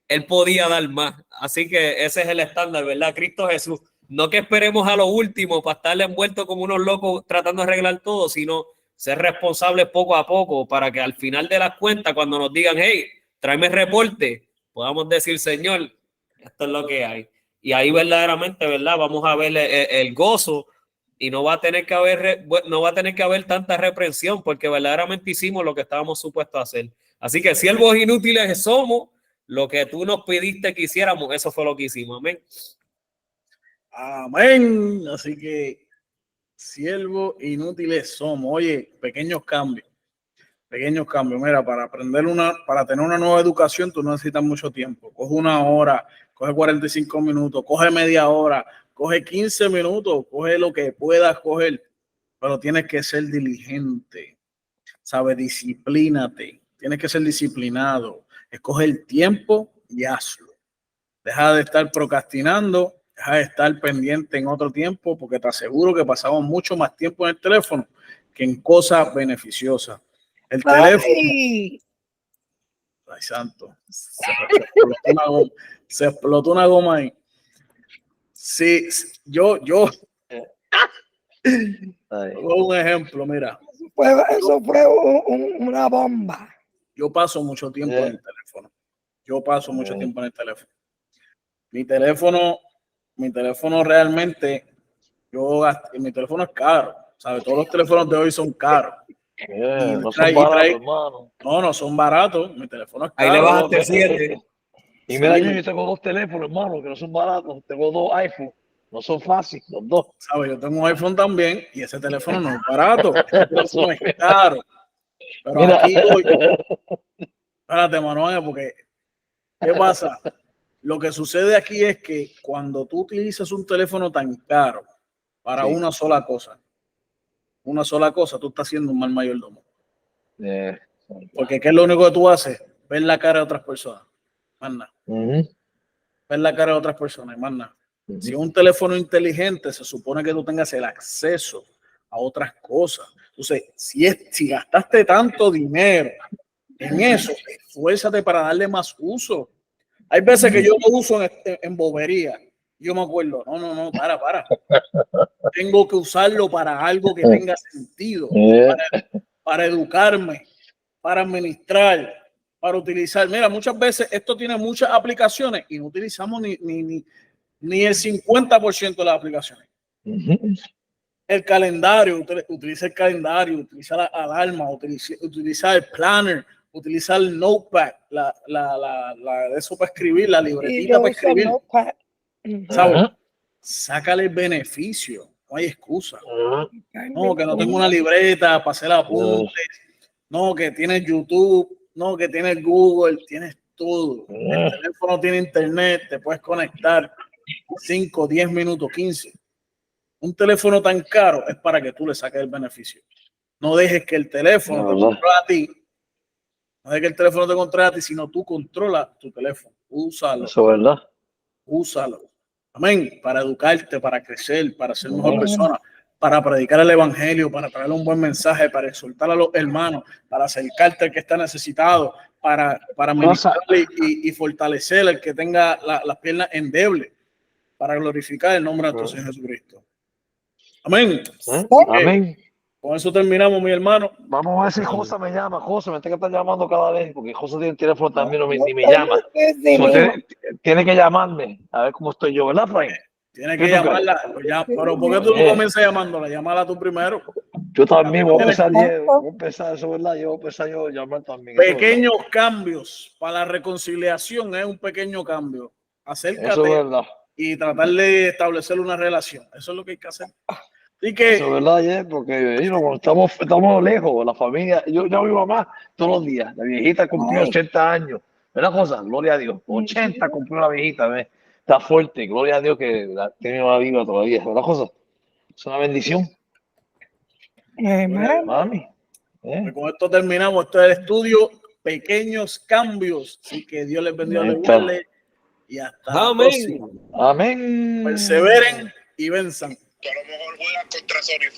Él podía dar más. Así que ese es el estándar, ¿verdad? Cristo Jesús. No que esperemos a lo último para estar envueltos como unos locos tratando de arreglar todo, sino ser responsables poco a poco para que al final de las cuentas, cuando nos digan, hey, tráeme el reporte, podamos decir, Señor, esto es lo que hay. Y ahí verdaderamente, ¿verdad? Vamos a ver el gozo y no va a tener que haber tanta reprensión porque verdaderamente hicimos lo que estábamos supuestos a hacer. Así que siervos inútiles somos, lo que tú nos pediste que hiciéramos, eso fue lo que hicimos. Amén. Amén. Así que siervos inútiles somos. Oye, pequeños cambios. Mira, para tener una nueva educación, tú no necesitas mucho tiempo. Coge 1 hora, coge 45 minutos, coge media hora, coge 15 minutos, coge lo que puedas coger, pero tienes que ser diligente, ¿sabes? Disciplínate, tienes que ser disciplinado, escoge el tiempo y hazlo. Deja de estar procrastinando, deja de estar pendiente en otro tiempo, porque te aseguro que pasamos mucho más tiempo en el teléfono que en cosas beneficiosas. El teléfono. Ay, santo. Se explotó una goma ahí. Sí, yo un ejemplo, mira. Eso fue una bomba. Yo paso mucho tiempo en el teléfono. Mi teléfono realmente, mi teléfono es caro. ¿Sabes? Todos los teléfonos de hoy son caros. No son baratos, hermano. No son baratos. Mi teléfono es caro. Ahí le bajaste 7. Y mira, yo tengo 2 teléfonos, hermano, que no son baratos. Tengo 2 iPhones. No son fáciles, los 2. ¿Sabes? Yo tengo un iPhone también y ese teléfono no es barato. Ese teléfono es caro. Pero mira, aquí hoy... Espérate, Manuel, porque ¿qué pasa? Lo que sucede aquí es que cuando tú utilizas un teléfono tan caro para una sola cosa, tú estás haciendo un mal mayordomo. Porque ¿qué es lo único que tú haces? Ver la cara de otras personas. Más nada. Ver la cara de otras personas, más nada. Si es un teléfono inteligente, se supone que tú tengas el acceso a otras cosas. Entonces, si gastaste tanto dinero en eso, esfuérzate para darle más uso. Hay veces que yo lo uso en bobería. Yo me acuerdo, no, para. Tengo que usarlo para algo que tenga sentido, para educarme, para administrar, para utilizar. Mira, muchas veces esto tiene muchas aplicaciones y no utilizamos ni el 50% de las aplicaciones. El calendario, utiliza el calendario, utiliza la alarma, utiliza el planner, utiliza el notepad, eso para escribir, la libretita para escribir. ¿Sabes? Sácale el beneficio, no hay excusa. No, que no tengo una libreta para hacer apuntes, no, que tienes YouTube, no, que tienes Google, tienes todo. El teléfono tiene internet, te puedes conectar 5, 10 minutos, 15. Un teléfono tan caro es para que tú le saques el beneficio. No dejes que el teléfono te controle a ti. No dejes que el teléfono te controle a ti, sino tú controlas tu teléfono. Úsalo. Eso es verdad. Úsalo. Amén. Para educarte, para crecer, para ser mejor persona, para predicar el evangelio, para traer un buen mensaje, para exhortar a los hermanos, para acercarte al que está necesitado, para ministrarle y fortalecer al que tenga las piernas endebles, para glorificar el nombre de nuestro Señor Jesucristo. Amén. Amén. Con eso terminamos, mi hermano. Vamos a ver si José me llama. José me está llamando cada vez, porque José tiene el teléfono también, ni me llama. Tiene que llamarme, a ver cómo estoy yo, ¿verdad, Frank? Tiene que llamarla. Pero ¿por qué tú no comienzas llamándola? Llámala tú primero. Yo también voy a empezar eso, ¿verdad? Yo voy a empezar a llamar también. Pequeños cambios para la reconciliación es un pequeño cambio. Acércate eso es verdad. Y tratar de establecer una relación. Eso es lo que hay que hacer. Así que Eso es verdad, ayer, porque cuando estamos lejos, la familia, yo mi mamá todos los días, la viejita cumplió 80 años, ¿verdad, cosa? Gloria a Dios, 80 cumplió la viejita, ¿ves? Está fuerte, gloria a Dios que la tiene una viva todavía, ¿verdad, cosa? Es una bendición, mami. pues con esto terminamos. Esto es el estudio Pequeños Cambios. Así que Dios les bendiga, les Neta. guarde. Y hasta la Amén. próxima. Amén. Perseveren y venzan. que a lo mejor juegas contra Sony